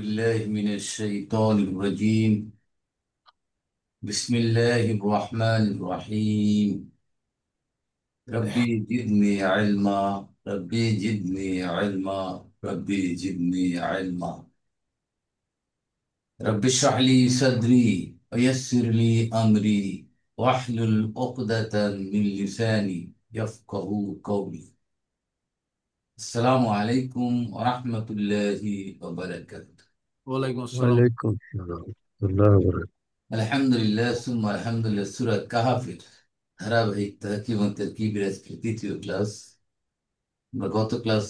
بالله من الشيطان الرجيم. بسم الله الرحمن الرحيم. ربي زدني علما. ربي زدني علما. ربي زدني علما. رب اشرح لي صدري ويسر لي أمري واحلل عقدة من لساني يفقه قولي. السلام عليكم ورحمة الله وبركاته. ওয়ালাইকুম আসসালাম। ওয়ালাইকুম আসসালাম আল্লাহ বারাকাতুহু। আলহামদুলিল্লাহ সুম্মা আলহামদুলিল্লাহ, সূরা কাহাফের ধারাবাহিকতা এবং তারকিবের আজকে তৃতীয় ক্লাস। আমরা গত ক্লাস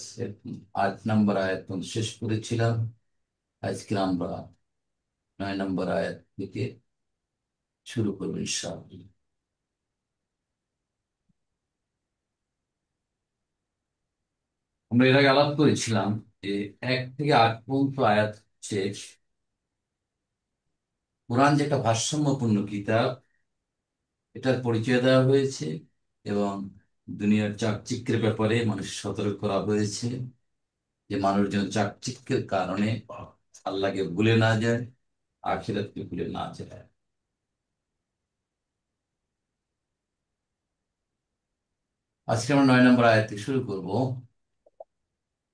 8 নম্বর আয়াত পর্যন্ত শেষ করেছিলাম। আজকে আমরা 9 নম্বর আয়াত থেকে শুরু করবো ইনশাআল্লাহ। আমরা এর আগে আলাপ করেছিলাম যে 1 থেকে 8 পর্যন্ত আয়াত হচ্ছে কোরআন যে একটা ভারসাম্যপূর্ণ কিতাব, এটার পরিচয় দেওয়া হয়েছে এবং দুনিয়ার চাকচিক্যের ব্যাপারে মানুষ সতর্ক করা হয়েছে যে মানুষ যেন চাকচিক্যের কারণে আল্লাহকে ভুলে না যায়, আখিরাতকে ভুলে না যায়। আজকে আমরা 9 নম্বর আয়াত থেকে শুরু করব।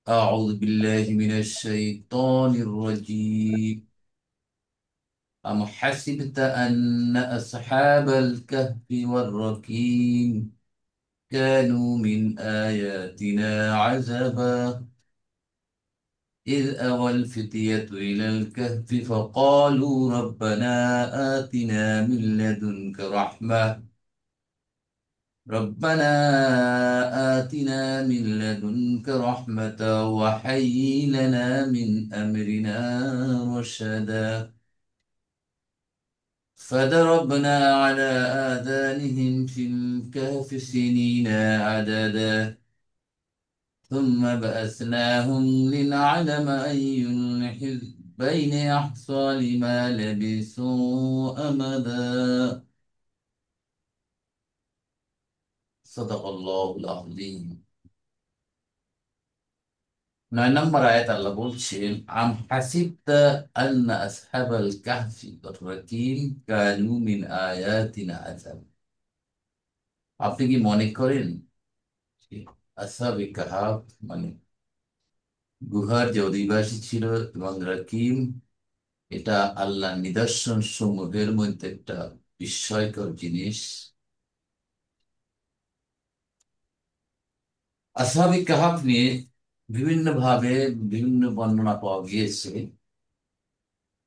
أعوذ بالله من الشيطان الرجيم. أم حسبت أن أصحاب الكهف والرقيم كانوا من آياتنا عجبا إذ أوى الفتية إلى الكهف فقالوا ربنا آتنا من لدنك رحمة. ربنا آتنا من لدنك رحمة وهيئ لنا من أمرنا رشدا فضربنا على آذانهم في الكهف سنين عددا ثم بأثناهم لنعلم أي الحزبين أحصى لما لبثوا أمدا. صدق الله العظيم. 9 নম্বর আয়াত আল্লাহ বলছেন, আম হাসিবতা আন্না আসহাবাল কাহফি ওয়ার রাকিম কানু মিন আয়াতিনা আজাব। আপনি কি মনে করেন যে আসহাবে কাহাফ মানে গুহার যে অধিবাসী ছিল এবং রাকিম, এটা আল্লাহ নিদর্শন সমূহের মধ্যে একটা বিস্ময়কর জিনিস। আসহাবে কাহাফ নিয়ে বিভিন্ন ভাবে বিভিন্ন বর্ণনা পাওয়া গিয়েছে।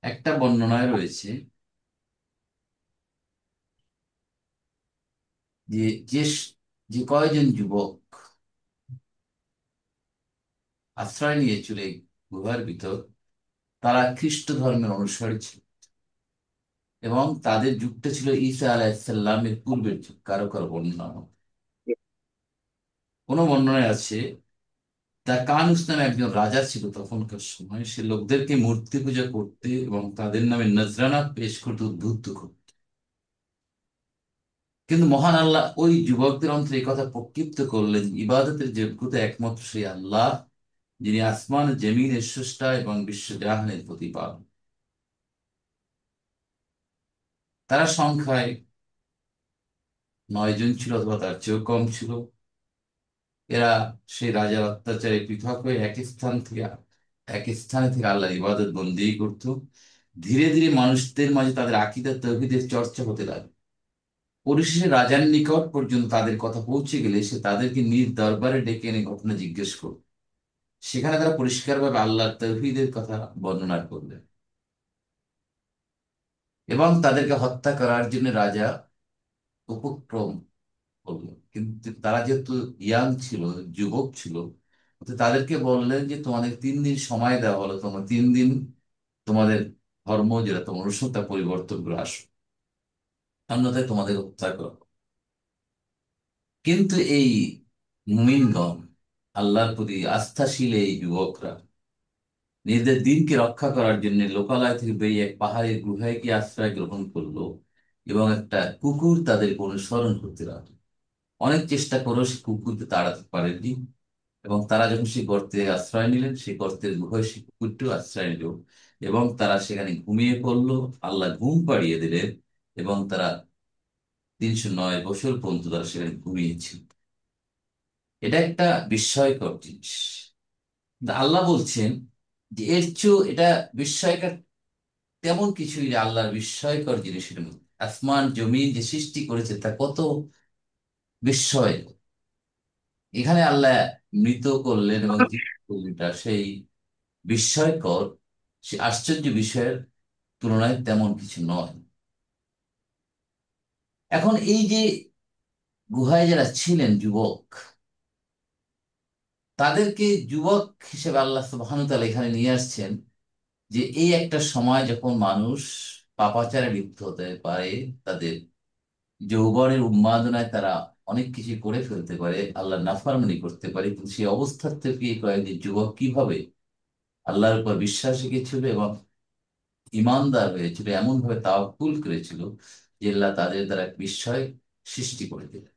একটা বর্ণনায় রয়েছে যে যে যে কয়জন যুবক আশ্রয় নিয়েছিল এই গুহার ভিতর, তারা খ্রিস্ট ধর্মের অনুসারী ছিল এবং তাদের যুগটা ছিল ঈসা আলাইসাল্লামের পূর্বের যুগ। কারো কারো বর্ণনা মতে। কোনো বর্ণনায় আছে কানুস নামে একজন রাজা ছিল তখনকার সময়, সে লোকদেরকে মূর্তি পূজা করতে এবং তাদের নামে নজরানা পেশ করতে উদ্বুদ্ধ করত। কিন্তু মহান আল্লাহ ওই যুবকদের অন্তরে এই কথা প্রক্ষিপ্ত করলেন, ইবাদতের যোগ্যতা একমাত্র সেই আল্লাহ, যিনি আসমান জমিনের স্রষ্টা এবং বিশ্ব জাহানের প্রতিপালক। তারা সংখ্যায় 9 জন ছিল অথবা তার চেয়েও কম ছিল। এরা সেই রাজার অত্যাচারে পৃথক হয়ে এক স্থানে থেকে আল্লাহর ইবাদত বন্দেগী করত। ধীরে ধীরে মানুষদের মাঝে তাদের আকীদা তাওহীদের চর্চা হতে লাগলো। পরিশেষে রাজার নিকট পর্যন্ত তাদের কথা পৌঁছে গেলে সে তাদেরকে নিজ দরবারে ডেকে এনে ঘটনা জিজ্ঞেস করল। সেখানে তারা পরিষ্কারভাবে আল্লাহর তাওহীদের কথা বর্ণনা করলেন এবং তাদেরকে হত্যা করার জন্য রাজা উপক্রম করলো। কিন্তু তারা যেহেতু ইয়াং ছিল, যুবক ছিল, তো তাদেরকে বললেন যে তোমাদের 3 দিন সময় দেওয়া হলো, তোমরা 3 দিন তোমাদের ধর্ম যেটা তোমার অনুসরণ তা পরিবর্তন করে আসো, অন্যথায় তোমাদের হত্যা করো। কিন্তু এই মুমিনগণ, আল্লাহর প্রতি আস্থাশীল এই যুবকরা নিজেদের দিনকে রক্ষা করার জন্য লোকালয় থেকে বেরিয়ে এক পাহাড়ের গুহায় গিয়ে আশ্রয় গ্রহণ করলো এবং একটা কুকুর তাদেরকে অনুসরণ করতে লাগলো। অনেক চেষ্টা করেও সে কুকুরকে তাড়াতে পারেনি। এবং তারা যখন সেই গর্তে আশ্রয় নিলেন, সেই গর্তের গুহায় সেই কুকুরটিও আশ্রয় নিল, এবং তারা সেখানে ঘুমিয়ে পড়লো। আল্লাহ ঘুম পাড়িয়ে দিলেন, এবং তারা 309 বছর পর্যন্ত তারা সেখানে ঘুমিয়েছিল। এটা একটা বিস্ময়কর জিনিস। তা আল্লাহ বলছেন যে এর চেয়েও এটা বিস্ময়কর তেমন কিছুই না। আল্লাহর বিস্ময়কর জিনিসের মধ্যে আসমান জমিন যে সৃষ্টি করেছে তা কত বিস্ময়। এখানে আল্লাহ মৃত করলেন এবং জীবিত করলেন, এটা সেই বিস্ময়কর, সে আশ্চর্য বিষয়ের তুলনায় তেমন কিছু নয়। এখন এই যে গুহায় যারা ছিলেন যুবক, তাদেরকে যুবক হিসেবে আল্লাহ সুবহানাহু ওয়া তাআলা এখানে নিয়ে আসছেন, যে এই একটা সময় যখন মানুষ পাপাচারে লিপ্ত হতে পারে, তাদের যৌবনের উন্মাদনায় তারা অনেক কিছু করে ফেলতে পারে, আল্লাহ নাফরমানি করতে পারে। কিন্তু সেই অবস্থা থেকে এই কয়েকজন যুবক কিভাবে আল্লাহর উপর বিশ্বাস রেখেছিল এবং ইমানদার হয়েছিল, এমন ভাবে তাওয়াক্কুল করেছিল যে আল্লাহ তাদের দ্বারা এক বিস্ময় সৃষ্টি করে দিলেন।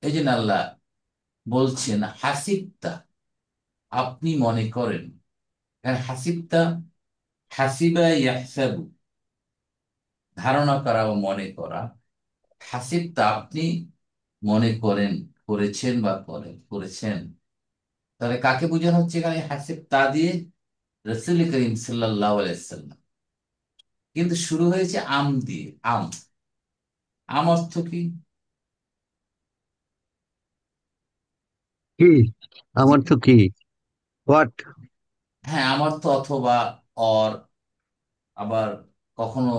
এই জন্য আল্লাহ বলছেন হাসিবতা, আপনি মনে করেন। হ্যাঁ, হাসিবতা, হাসিবা ইয়াহসাবু, ধারণা করা ও মনে করা। হাসিবতা, আপনি মনে করেন, করেছেন বা করেছেন। তাহলে কাকে বোঝানো হচ্ছে এখানে হাসিব তা দিয়ে? রসুল করিম সাল্লাল্লাহু আলাইহি সাল্লাম। কিন্তু শুরু হয়েছে আম দিয়ে। আম, আম অর্থ কি? কি? জি, আমার তো কি? হোয়াট? হ্যাঁ, আম অর্থ অথবা, অর, আবার কখনো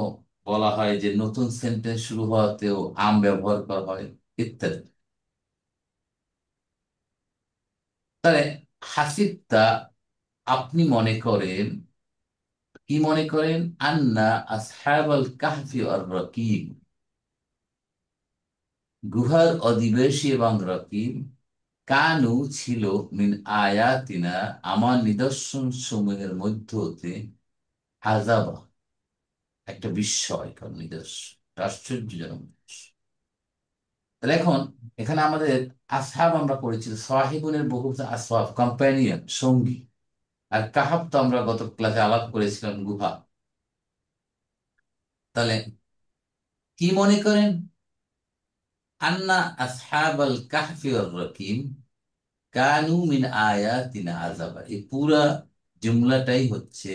বলা হয় যে নতুন সেন্টেন্স শুরু হওয়াতেও আম ব্যবহার করা হয়, ইত্যাদি। তাহলে হাসিবতা, আপনি মনে করেন, কি মনে করেন? আন্না আসহাবাল কাহফি আর রকিম, গুহার অধিবাসী এবং রকিম, কানু ছিল, মিন আয়াতিনা, আমার নিদর্শন সমূহের মধ্য হতে, আযাবা, একটা বিস্ময়কর নিদর্শন, একটা আশ্চর্যজনক নিদর্শন। তাহলে এখন এখানে আমাদের আসহাব আমরা পড়েছি, সাহিবুনের বহু, আসহাব কম্প্যানিয়ন, সঙ্গী। আর কাহাব তো আমরা গত ক্লাসে আলাপ করেছিলাম, গুহা। তাহলে কি মনে করেন? আন্না আসহাবাল কাহফি ওয়ার রকিম কানু মিন আয়াতিনা আযাবা, এই পুরা জুমলাটাই হচ্ছে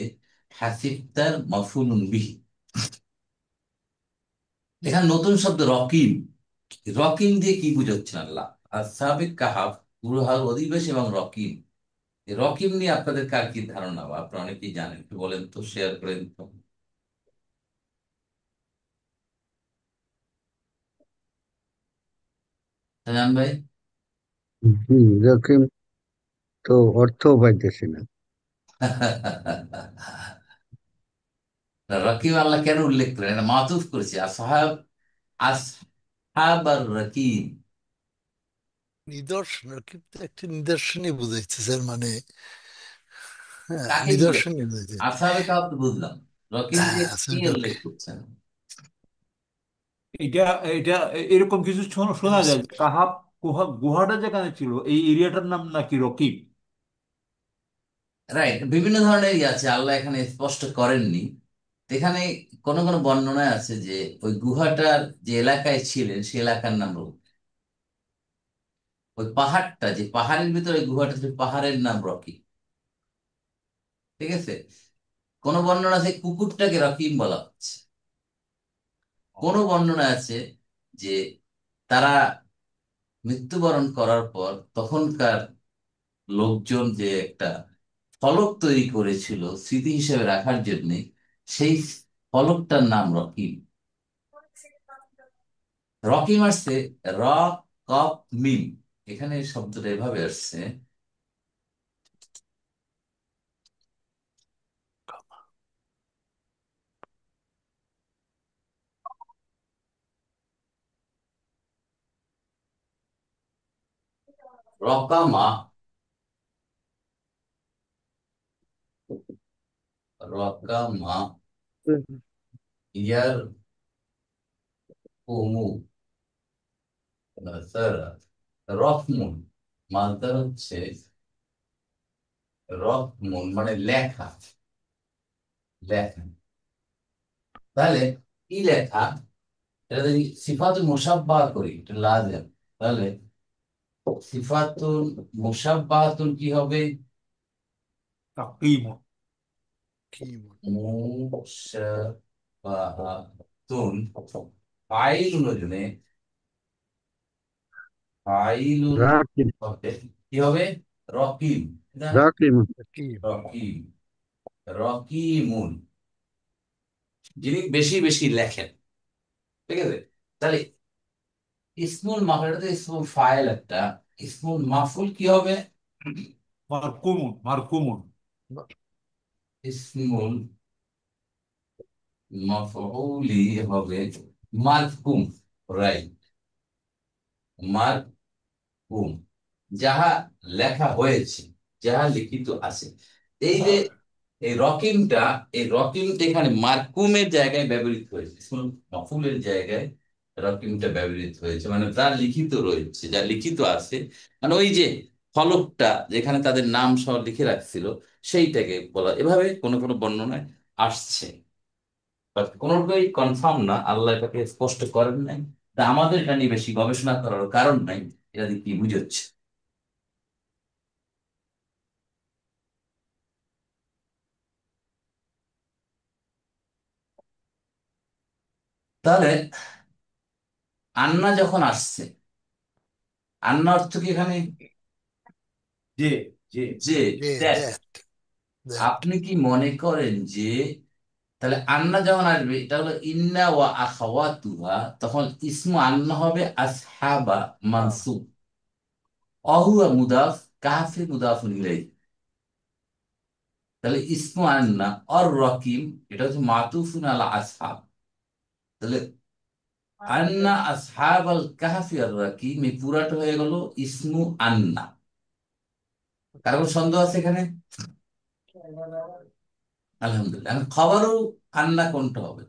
হাসিবতার মাফউলুন বিহি। এখানে নতুন শব্দ রকিম। রকিম দিয়ে কি বুঝাচ্ছেন আল্লাহ? আসহাবে কাহাফ, গুহার অধিবাসী এবং রকিম। এই রকিম নিয়ে আপনাদের কার কি ধারণা, বা আপনারা অনেকেই জানেন, একটু বলেন তো, শেয়ার করেন তো। জান ভাই? এরকম তো অর্থ পাইতেছি না। রকিম আল্লাহ কেন উল্লেখ করেন? এটা মাতুফ করেছে আসহাব, আসহাব আর রকিম। নিদর্শন, কিন্তু একটি নিদর্শনই বুঝাইতেছে, মানে হ্যাঁ, কাকে নিদর্শনই বুঝাচ্ছেন? বুঝাইতে। আসহাবে কাহাফ তো বুঝলাম, রকিম দিয়ে হ্যাঁ, কি আসলে উল্লেখ করছেন? এটা এটা এরকম কিছু শোনা যায় যে কাহাব, গুহাটা যেখানে ছিল এই এরিয়াটার নাম নাকি রকিব। রাইট, বিভিন্ন ধরনেরই আছে, আল্লাহ এখানে স্পষ্ট করেননি। এখানে কোন কোন বর্ণনায় আছে যে ওই গুহাটার যে এলাকায় ছিলেন সে এলাকার নাম রকি। ওই পাহাড়টা, যে পাহাড়ের ভিতরে ওই গুহাটা ছিল, পাহাড়ের নাম রকি। ঠিক আছে। কোন বর্ণনা আছে কুকুরটাকে রকিম বলা হচ্ছে। কোন বর্ণনা আছে যে তারা মৃত্যুবরণ করার পর তখনকার লোকজন যে একটা ফলক তৈরি করেছিল স্মৃতি হিসেবে রাখার জন্য, সেই ফলকটার নাম রকিম। রকিম আসছে র, কপ, মিম। এখানে শব্দটা এভাবে আসছে, রকামা, রকামা, ইয়ার কুমু, স্যার, রকমুন, মালটা হচ্ছে রকমুন মানে লেখা, লেখা। তাহলে কি লেখা? এটা যদি সিফাতুল মুশাব্বাহ করি, এটা লাজেম। তাহলে সিফাতুল মুশাব্বাহাতুন কি হবে? তাকিম। কি মনে? মুশাব্বাহাতুন ফাইলুন ওজনে, ফাইলুন রাকিব। হবে কি হবে? রকিম, না? রাকিব। কি? রকিম, রকিমুন, যিনি বেশি বেশি লেখেন। ঠিক আছে? তাহলে ইসমুল মাফুল, এটা তো ইসমুল ফাইল একটা, ইসমুল মাফুল কি হবে? মারকুমুন, মারকুমুন। ইসমুল মাফউলি হবে মারকুম, রাইট, মারকুম, যাহা লেখা হয়েছে, যাহা লিখিত আছে। এই যে এই রকিমটা, এই রকিমটা এখানে মারকুমের জায়গায় ব্যবহৃত হয়েছে, ইসমুল মাফউলের জায়গায় রকিমটা ব্যবহৃত হয়েছে, মানে যা লিখিত রয়েছে, যা লিখিত আছে, মানে ওই যে ফলকটা যেখানে তাদের নাম সহ লিখে রাখছিল, সেইটাকে বলা, এভাবে কোনো কোনো বর্ণনায় আসছে। বাট কোনোটাই কনফার্ম না, আল্লাহ এটাকে স্পষ্ট করেন নাই। তা আমাদের এটা নিয়ে বেশি গবেষণা করার কারণ নাই, এটা দিয়ে কি বুঝাচ্ছে। তাহলে আন্না যখন আসছে, আন্না অর্থ কি এখানে? যে, যে। যে, যে, দ্যাট। That, that. আপনি কি মনে করেন যে, তাহলে আন্না যখন আসবে, এটা হলো ইন্না ওয়া আখাওয়াতুহা, তখন ইসমু আন্না হবে আসহাবা, মানসুব, অহুয়া মুদাফ, কাফে মুদাফুন ইলাইহি। তাহলে ইসমু আন্না অর রকিম, এটা হচ্ছে মাতুফুন আলা আসহাব। তাহলে আন্না আসহাবাল কাহফি আর রাকিম, এই পুরাটা হয়ে গেল ইসমু আন্না। কারো কোনো সন্দেহ আছে এখানে? আলহামদুলিল্লাহ। এখন খবরও আন্না কোনটা হবে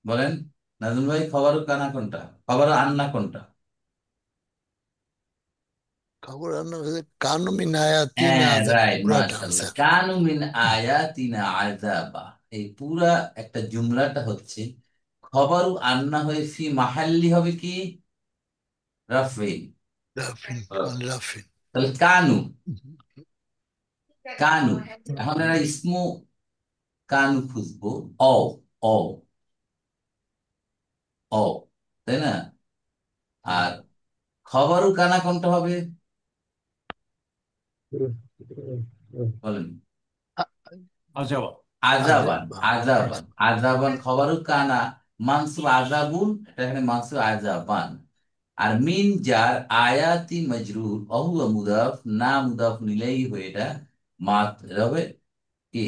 বলেন? নাজমুল ভাই, খবরও কানা কোনটা, খবরও আন্না কোনটা? খবর রান্না হয়েছে কানুমিন আয়াতিন হ্যাঁ, আজাব, রাইট, পুরাটা মাশাআল্লাহ। আনসার। কানু মিন আয়াতিনা আযাবা, এই পুরা একটা জুমলাটা হচ্ছে খবরও আন্না হয়ে ফি মাহাল্লি হবে কি? রাফিন। রাফিন, রাফিন। তাহলে কানু, কানু। এখন এরা ইসমু কানু খুঁজবো, অ, অ, অ, তাই না? আর খবরও কানা কোনটা হবে বলেন? আজাবা। আজাবান, আজাব, আজাবান, আজাবান খবরও কানা, মানসুব আজাবুন, এটা এখানে মানসুব আজাবান। আর মিন যার আয়াতি মজরুর, অহুয়া মুদাফ, না মুদাফ নিলেই হয়ে এটা মাত, এটা হবে কি?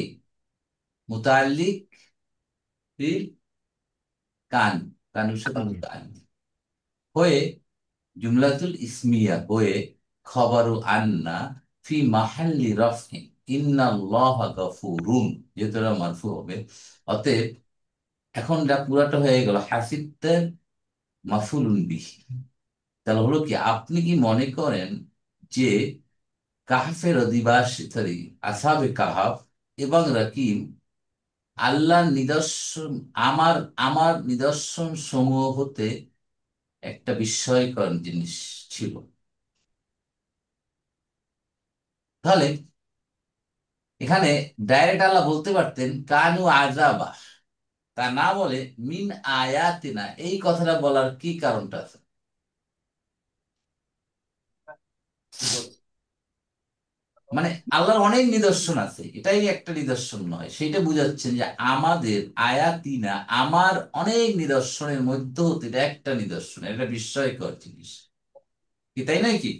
মুতাল্লিক বিল কান, কানুর সাথে মুতাল্লিক হয়ে জুমলাতুল ইসমিয়া হয়ে খবরু আন্না ফি মাহাল্লি রফিন ইন্নাল্লাহা গফুরুন, যেহেতু এটা মারফু হবে। অতএব এখন যা পুরাটা হয়ে গেল হাসিবতে মাফুলুন বিহি। তাহলে হলো কি, আপনি কি মনে করেন যে কাহফের অধিবাসী, সরি, আসাবে কাহাফ এবং রাকিম আল্লাহর নিদর্শন, আমার আমার নিদর্শন সমূহ হতে একটা বিস্ময়কর জিনিস ছিল? তাহলে এখানে ডাইরেক্ট আল্লাহ বলতে পারতেন কানু আযাবা, তা না বলে মিন আয়াতিনা, এই কথাটা বলার কি কারণটা আছে? মানে আল্লাহর অনেক নিদর্শন আছে, এটাই একটা নিদর্শন নয়, সেটা বুঝাচ্ছেন যে আমাদের আয়াতিনা, আমার অনেক নিদর্শনের মধ্যে হতে এটা একটা নিদর্শন, এটা বিস্ময়কর জিনিস কি, তাই নয় কি?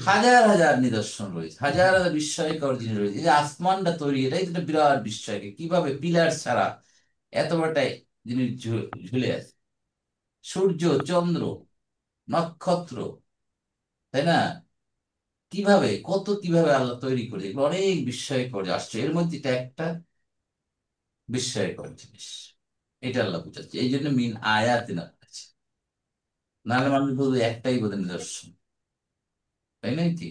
হাজার হাজার নিদর্শন রয়েছে, হাজার হাজার বিস্ময়কর জিনিস রয়েছে। এই যে আসমানটা তৈরি, এটাই তো একটা বিরাট বিস্ময়কর, কিভাবে পিলার ছাড়া এত বড়টা জিনিস ঝুলে আছে, সূর্য, চন্দ্র, নক্ষত্র, তাই না? কিভাবে, কত কিভাবে আল্লাহ তৈরি করে, এগুলো অনেক বিস্ময়কর আসছে, এর মধ্যে এটা একটা বিস্ময়কর জিনিস। এটা আল্লাহ বুঝাচ্ছে, এই জন্য মিন আয়াতিনা বলেছে। নাহলে মানুষ বলবে একটাই বোধ নিদর্শন। তাই নয় কি?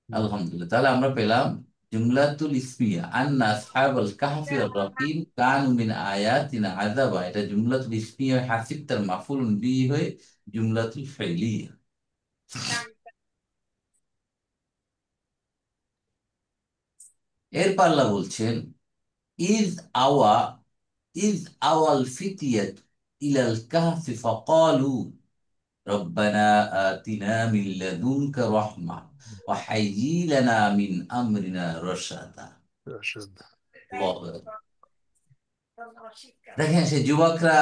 আলহামদুলিল্লাহ, তাহলে আমরা পেলাম জুমলাতুল ইসমিয়া আন্না আসহাবাল কাহফি ওয়ার রাকিম কানু মিন আয়াতিনা আযাবা, এটা জুমলাতুল ইসমিয়া, হাসিব তার মাফউলুন বিহি হয়ে জুমলাতুল ফাইলিয়া। এর পাল্লা বলছেন ইজ আওয়া ইজ আওয়াল ফিতিয়াত ইলাল কাহফি ফাকালু রব্বানা আতিনা মিন লাদুনকা রাহমা ওয়া হাইয়্যি লানা মিন আমরিনা রাশাদা। রশদ। আল্লাহু আকবার। দেখেন সেই যুবকরা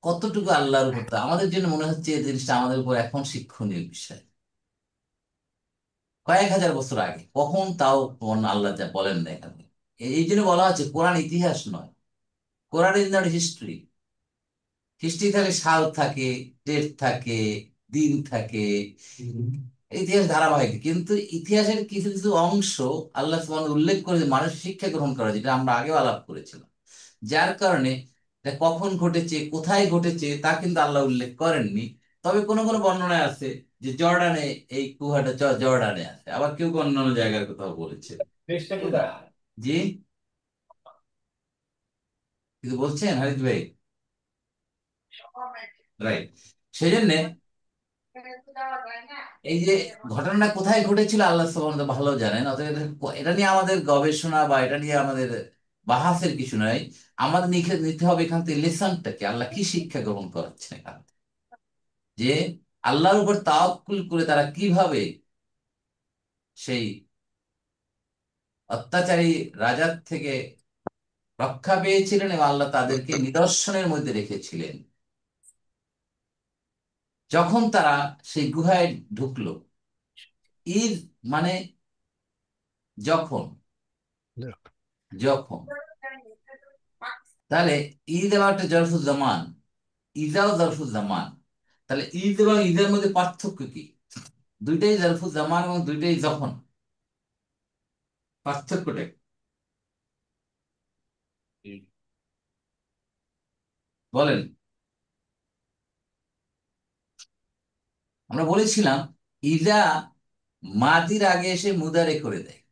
কতটুকু আল্লাহর উপর, আমাদের জন্য মনে হচ্ছে এই জিনিসটা আমাদের উপর এখন শিক্ষণীয় বিষয়। কয়েক হাজার বছর আগে কখন তাও আল্লাহ যা বলেন না এখানে। এই জন্য বলা হচ্ছে কোরআন ইতিহাস নয়, Quran is not history. History থাকে, সাল থাকে, ডেট থাকে, দিন থাকে, ইতিহাস ধারাবাহিক। কিন্তু ইতিহাসের কিছু কিছু অংশ আল্লাহ সুবহানাহু উল্লেখ করে যে মানুষ শিক্ষা গ্রহণ করা, যেটা আমরা আগেও আলাপ করেছিলাম। যার কারণে এটা কখন ঘটেছে, কোথায় ঘটেছে তা কিন্তু আল্লাহ উল্লেখ করেননি। তবে কোন কোন বর্ণনায় আছে যে জর্ডানে, এই গুহাটা জর্ডানে আছে, আবার কেউ কেউ অন্যান্য জায়গার কোথাও বলেছে। দেশটা কোথায়? জি, কিছু বলছেন হারিস ভাই? রাইট। সেই জন্য এই যে ঘটনাটা কোথায় ঘটেছিল আল্লাহ সুবহানাহু ওয়া তাআলা ভালো জানেন। অতএব এটা নিয়ে আমাদের গবেষণা বা এটা নিয়ে আমাদের বাহাসের কিছু নয়। আমাদের নিতে হবে এখান থেকে লেসনটা কি, আল্লাহ কি শিক্ষা গ্রহণ করাচ্ছেন এখান থেকে। যে আল্লাহর উপর তাওয়াক্কুল করে তারা কিভাবে সেই অত্যাচারী রাজার থেকে রক্ষা পেয়েছিলেন এবং আল্লাহ তাদেরকে নিদর্শনের মধ্যে রেখেছিলেন। যখন তারা সেই গুহায় ঢুকলো, ঈদ মানে যখন, যখন, তাহলে ঈদ এবং একটা জরফুজ্জামান, ইজাও জরফুজ্জামান। তাহলে ঈদ এবং ঈদের মধ্যে পার্থক্য কি? দুইটাই জরফুজ্জামান এবং দুইটাই যখন, পার্থক্যটা কি? বলেন। আমরা বলেছিলাম ইজা মাদির আগে এসে মুদারে করে দেয়,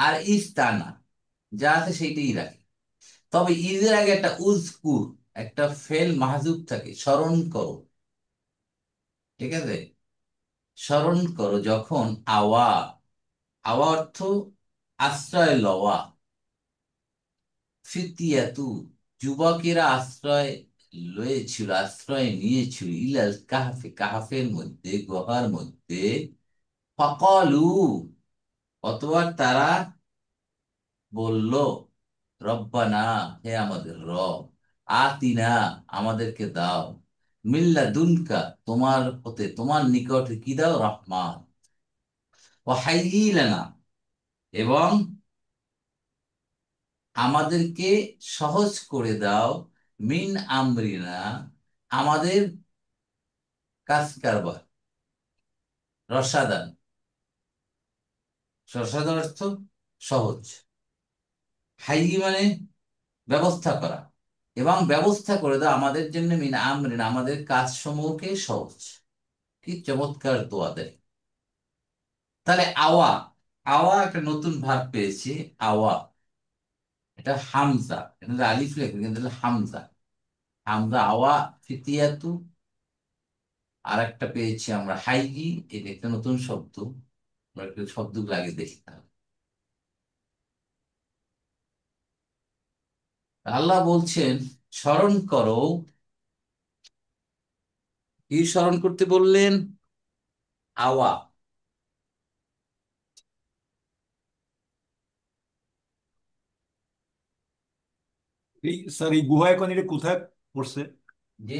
আর ইজ তা না, যা আছে সেইটাই রাখে। তবে ইজের আগে একটা উজকুর, একটা ফেল মাহজুব থাকে, স্মরণ করো। ঠিক আছে, স্মরণ করো যখন আওয়া, আওয়া অর্থ আশ্রয় লওয়া, ফিতিয়াতু যুবকেরা আশ্রয় লয়েছিল, আশ্রয় নিয়েছিল, ইলাল কাহফে কাহফের মধ্যে, গুহার মধ্যে। ফাকালু অতঃপর তারা বলল, রব্বানা হে আমাদের রব, আতিনা আমাদেরকে দাও, মিল্লা দুনকা তোমার হতে, তোমার নিকটে কি দাও, রহমান, ও হাইয়্যি লানা এবং আমাদেরকে সহজ করে দাও, মিন আমরিনা আমাদের কাজ কারবার, রসাদান, রসাদান অর্থ সহজ, হাইয়্যি মানে ব্যবস্থা করা, এবং ব্যবস্থা করে দাও আমাদের জন্য মিন আমরিনা আমাদের কাজ সমূহকে সহজ। কি চমৎকার দোয়া দেয়। তাহলে আওয়া, আওয়া একটা নতুন ভাব পেয়েছি, আওয়া, এটা হামজা, এটা হচ্ছে আলিফ লেখা কিন্তু এটা হামজা, হামজা আওয়া ফিতিয়াতু। আর একটা পেয়েছি আমরা হাইগি, এটা একটা নতুন শব্দ, আমরা একটু শব্দগুলো আগে দেখি তাহলে। আল্লাহ বলছেন স্মরণ করো, কি স্মরণ করতে বললেন? আওয়া, এই স্যার, এই গুহা এখন এটা কোথায় পড়ছে? যে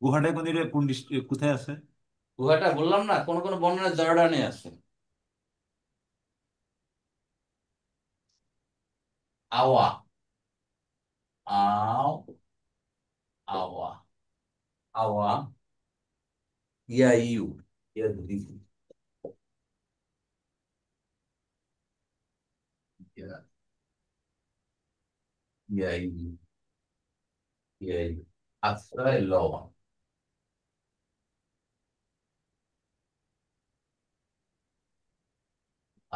গুহাটা এখন এটা কোন কোথায় আছে? গুহাটা বললাম না, কোন কোন বর্ণনা জর্ডানে আছে। আওয়া, আও, আওয়া, আওয়া, ইয়া ইউ, ইয়া ইউ, ইয়া ইয়া ইউ, ইয়া ইউ, আশ্রয় লওয়া।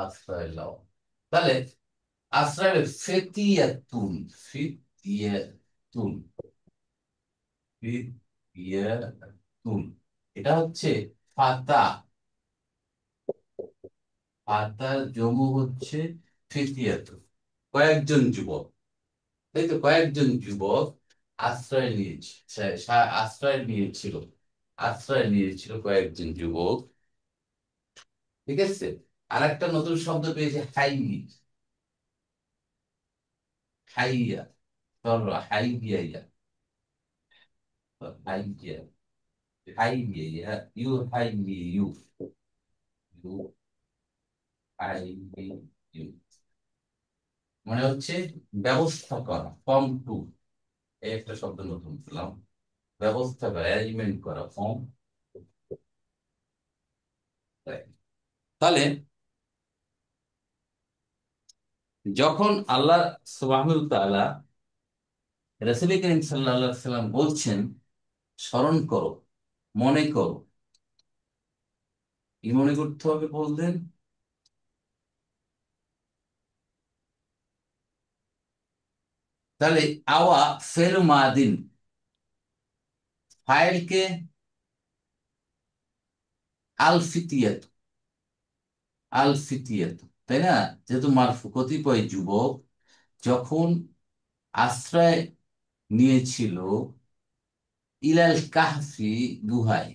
আশ্রয় লও। তাহলে আশ্রয় ফেতিয়াতুন, ফিতিয়াতুন, ফিতিয়াতুন, এটা হচ্ছে ফাতা। ফাতার জমু হচ্ছে ফিতিয়াতুন, কয়েকজন যুবক। তাই তো, কয়েকজন যুবক আশ্রয় নিয়েছে, আশ্রয় নিয়েছিল, আশ্রয় নিয়েছিল কয়েকজন যুবক। ঠিক আছে। আর একটা নতুন শব্দ পেয়েছে, হাই, হাইয়া, হাইয়া, হাইয়া, হাইয়া, ইউ হাইয়া, ইউ, ইউ হাইয়া, ইউ, মানে হচ্ছে ব্যবস্থা করা, ফর্ম টু, এই একটা শব্দ নতুন পেলাম, ব্যবস্থা করা, অ্যারেঞ্জমেন্ট করা, ফর্ম। তাহলে যখন আল্লাহ সুবহানাহু ওয়া তাআলা রাসূল করিম সাল্লাল্লাহু আলাইহি সাল্লাম বলছেন স্মরণ করো, মনে করো, কি মনে করতে হবে বলতেন? তাহলে আওয়া ফেল মাদিন, ফাইলকে আল ফিতিয়াত, আল ফিতিয়াত, তাই না? যেহেতু মারফু, কতিপয় যুবক যখন আশ্রয় নিয়েছিল ইলাল কাহফি, গুহায়।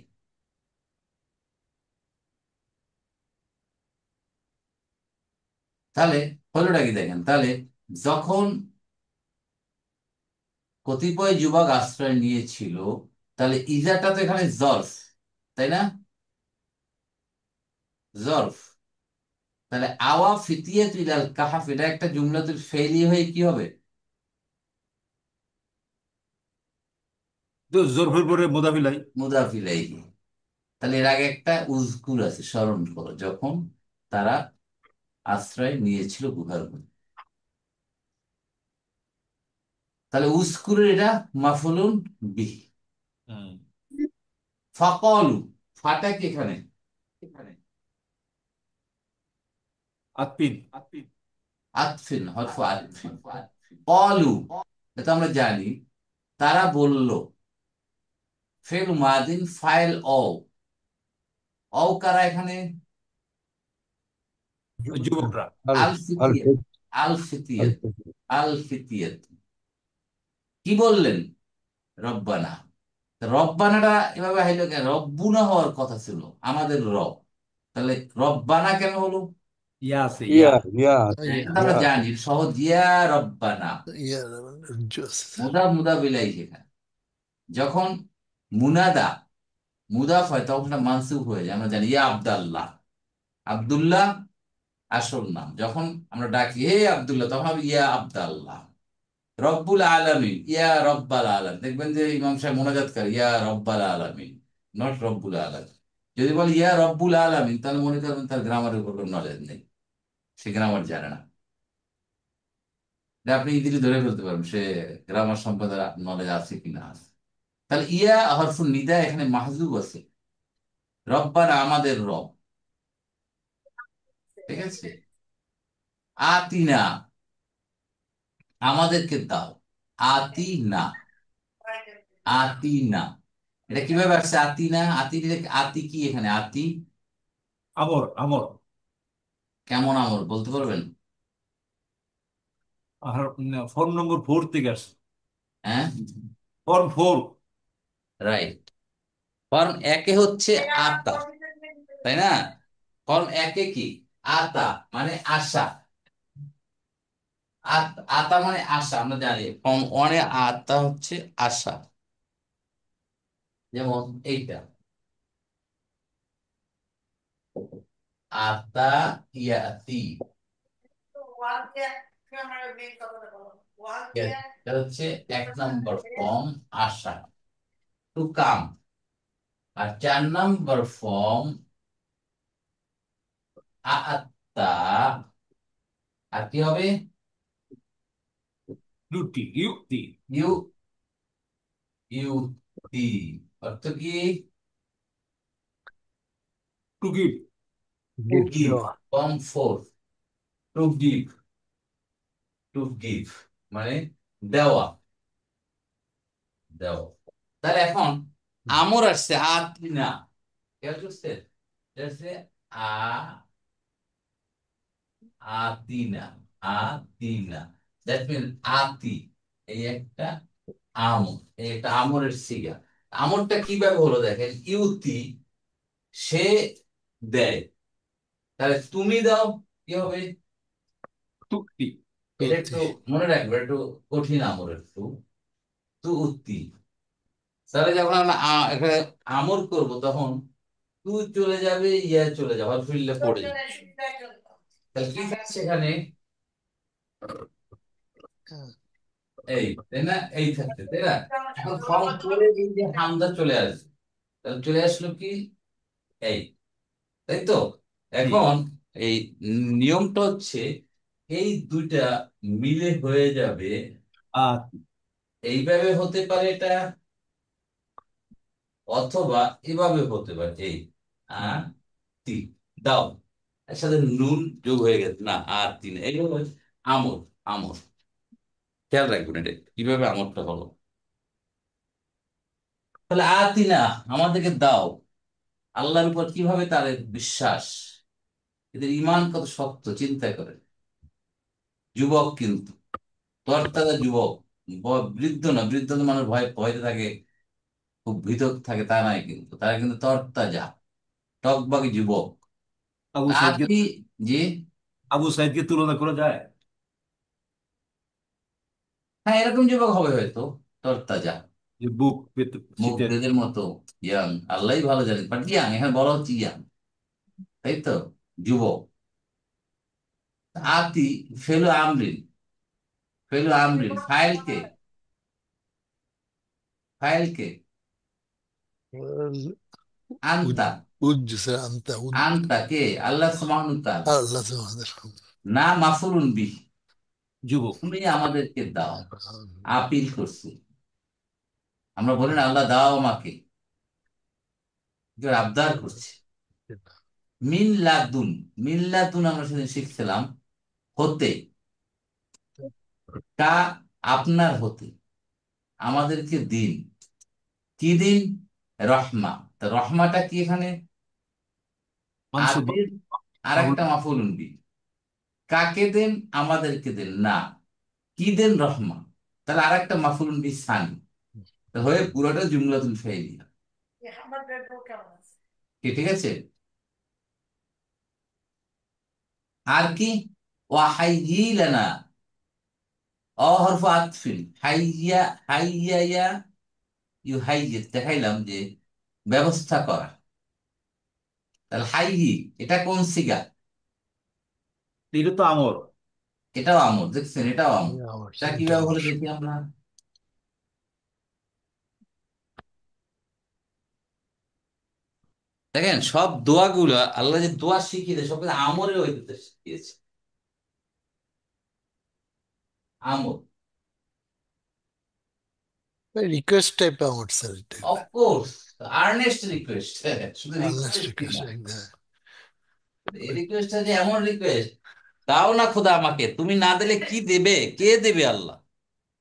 তাহলে হলোটা কি দেখেন, তাহলে যখন কতিপয় যুবক আশ্রয় নিয়েছিল, তাহলে ইজাটা তো এখানে জরফ, তাই না? জরফ। তাহলে আওয়া ফিতিয়াত ইলাল কাহাফ, এটা একটা জুমলাতুল ফেইলি হয়ে কি হবে? তো জরফের পরে মোদাফিলাই। মুদাফ ইলাইহি। তাহলে এর আগে একটা উজকুর আছে, স্মরণ করো, যখন তারা আশ্রয় নিয়েছিল গুহার মধ্যে। তাহলে উজকুরের এটা মাফুলুন বিহি। হুম। ফাকালু, ফাটা কি এখানে? এখানে আতপিন। আতফিন, হরফ আতফিন। ক্বালু, এটা আমরা জানি, তারা বলল, ফেল মাদিন ফাইল অও, অও কারা এখানে? যুবকরা। আল আল আল ফিতিয়াত, আল আল ফিতিয়াত, আল ফিতিয়াত। কি বললেন? রব্বানা। রব্বানাটা এভাবে হাইলো কেন? রব্বুনা হওয়ার কথা ছিল, আমাদের রব। তাহলে রব্বানা কেন হলো? ইয়া আছে, ইয়া। ইয়া ইয়া হ্যাঁ, ইয়া এটা তো আমরা ইয়া জানি সহজ, ইয়া রব্বানা। ইয়া জোস। মুদা বিলাই সেখানে যখন মুনাদা মুদাফ হয় তখন সেটা মানসুব হয়ে যায়, আমরা জানি ইয়া আব্দাল্লাহ, আব্দুল্লাহ আসল নাম। যখন আমরা ডাকি হে আব্দুল্লাহ, তখন হবে ইয়া আব্দাল্লাহ। রব্বুল আলামিন, ইয়া রব্বাল আলামিন, দেখবেন যে ইমাম সাহেব মোনাজাত করে ইয়া রব্বাল আলামিন, নট রব্বুল আলামিন। যদি বলে ইয়া রব্বুল আলামিন, তাহলে মনে করবেন তার গ্রামারের উপর কোনো নলেজ নেই, সে গ্রামার জানে না। এটা আপনি ইজিলি ধরে ফেলতে পারবেন সে গ্রামার সম্পর্কে নলেজ আছে কিনা আছে। তাহলে ইয়া হরফুন নিদা এখানে মাহজুব আছে, রব্বানা আমাদের রব। ঠিক আছে। আতিনা, আমাদেরকে দাও, আতিনা, আতিনা, এটা কিভাবে আসছে? আতিনা, আতি, আতি কি এখানে? আতি আমর, আমর। কেমন আমর বলতে পারবেন? আর ফর্ম নম্বর 4 থেকে আসছে। হ্যাঁ, ফর্ম 4। রাইট। ফর্ম একে হচ্ছে আতা, তাই না? ফর্ম একে কি? আতা মানে আশা, আতা মানে আশা, আমরা জানি। ফর্ম ওয়ানে আতা হচ্ছে আশা, যেমন এইটা আতা ইয়াতি, এটা হচ্ছে এক নম্বর ফর্ম, আশা, টু কাম। আর 4 নম্বর ফর্ম আত্তা, আর কি হবে? ইউটি, ইউটি। ইউ, ইউতি, অর্থ কি? To give. To gift give. দেওয়া। Form 4, to give, to give মানে দেওয়া, দেওয়া। তাহলে এখন আমর আসছে আতিনা, খেয়াল করছেন? এটা হচ্ছে আ আতিনা, আতিনা, দ্যাট মিন আতি, এই একটা আমর, এই একটা আমরের সিগা। আমরটা কিভাবে হলো দেখেন, ইউতি সে দেয়, তাহলে তুমি দাও কি হবে? তুক্তি। এটা সত্যি। একটু মনে রাখবে, একটু কঠিন আমর একটু, তু উত্তি। তাহলে যখন আমরা এখানে আমর করব তখন তু চলে যাবে, ইয়া চলে যাবে, ফিল্ডে পড়ে যাবে। তাহলে কি থাকছে এখানে? হ্যাঁ, এই, তাই না? এই থাকছে, তাই না? এখন ফর্ম করে এই যে হামজা চলে আসবে, তাহলে চলে আসলো কি এই, তাই তো? জি। এখন এই নিয়মটা হচ্ছে এই দুইটা মিলে হয়ে যাবে, আর এইভাবে হতে পারে এটা, অথবা এভাবে হতে পারে এই হুম, আর তি, দাও, এর সাথে নুন যোগ হয়ে গেছে, না আর তিন, এইভাবে আমর, আমর। খেয়াল রাখবেন এটা কিভাবে আমরটা হলো। তাহলে আতিনা, আমাদেরকে দাও। আল্লাহর উপর কিভাবে তাদের বিশ্বাস, এদের ইমান কত শক্ত, চিন্তা করে। যুবক কিন্তু, তরতাজা যুবক, বৃদ্ধ না, বৃদ্ধ তো মানুষ ভয় ভয়তে থাকে, খুব ভীত থাকে, তা নয়, কিন্তু তারা কিন্তু তরতাজা, টকবাকি যুবক। আবু সাইদকে আতি, যে, আবু সাইদকে তুলনা করা যায়। হ্যাঁ এরকম যুবক হবে হয়তো, তরতাজা, যে বুক শীতের। মুগ্ধদের মতো, ইয়াং, আল্লাহই ভালো জানেন, বাট ইয়াং এখানে বলা হচ্ছে ইয়াং, তাই তো, যুবক। আতি, ফেলু আমরিন, ফেলু আমরিন, ফাইলকে, ফাইলকে, আনতা, উজ্জ স্যার, আন্তা উজ্জ। আনতা কে? আল্লাহ সুবহানাহু ওয়া তাআলা। আল্লাহ তোমাদের না মাফুলুন বিহি, যুবক। তুমি আমাদেরকে দাও, আপিল করছি। আমরা বলি না আল্লাহ দাও আমাকে, কেউ আবদার করছে। মিন লাদুন, মিন লাদুন আমরা সেদিন শিখছিলাম, হতে, কা, আপনার হতে, আমাদেরকে দিন, কি দিন? রহমা। তা রহমাটা কি এখানে? মানসুব। আতির আর মাহুল। একটা মাফুলুন বিহি। কাকে দেন? আমাদেরকে দেন না, কি দেন? রহমা। তাহলে আর একটা মাফুলুন বিহি সানি, তো হয়ে পুরোটা জুমলাতুল ফাইলিয়া। কি ঠিক আছে? আর কি? ওয়াহাইয়ি লানা, অ হরফ আতফিল, হাইয়া, হাইয়া ইয়া, ইউ হাইয়ি, দেখাইলাম যে ব্যবস্থা করা। তাহলে হাইয়ি, এটা কোন সিগা? এটা তো আমর। এটাও আমর, দেখছেন, এটাও আমর। আমার, তা এটা কিভাবে আমার। হলো দেখি আমরা। দেখেন সব দোয়াগুলা আল্লাহ যে দোয়া শিখিয়ে দেয়, সব কিন্তু আমরের ওই দিতে শিখিয়েছে, আমর। রিকোয়েস্ট টাইপ আমার স্যার, এটা অফকোর্স, আর্নেস্ট রিকোয়েস্ট, শুধু আনলেস রিকোয়েস্টই রিকোয়েস্ট। না, এই রিকোয়েস্টটা যে এমন রিকোয়েস্ট, দাও না খোদা আমাকে, তুমি না দিলে কি দেবে? কে দেবে? আল্লাহ,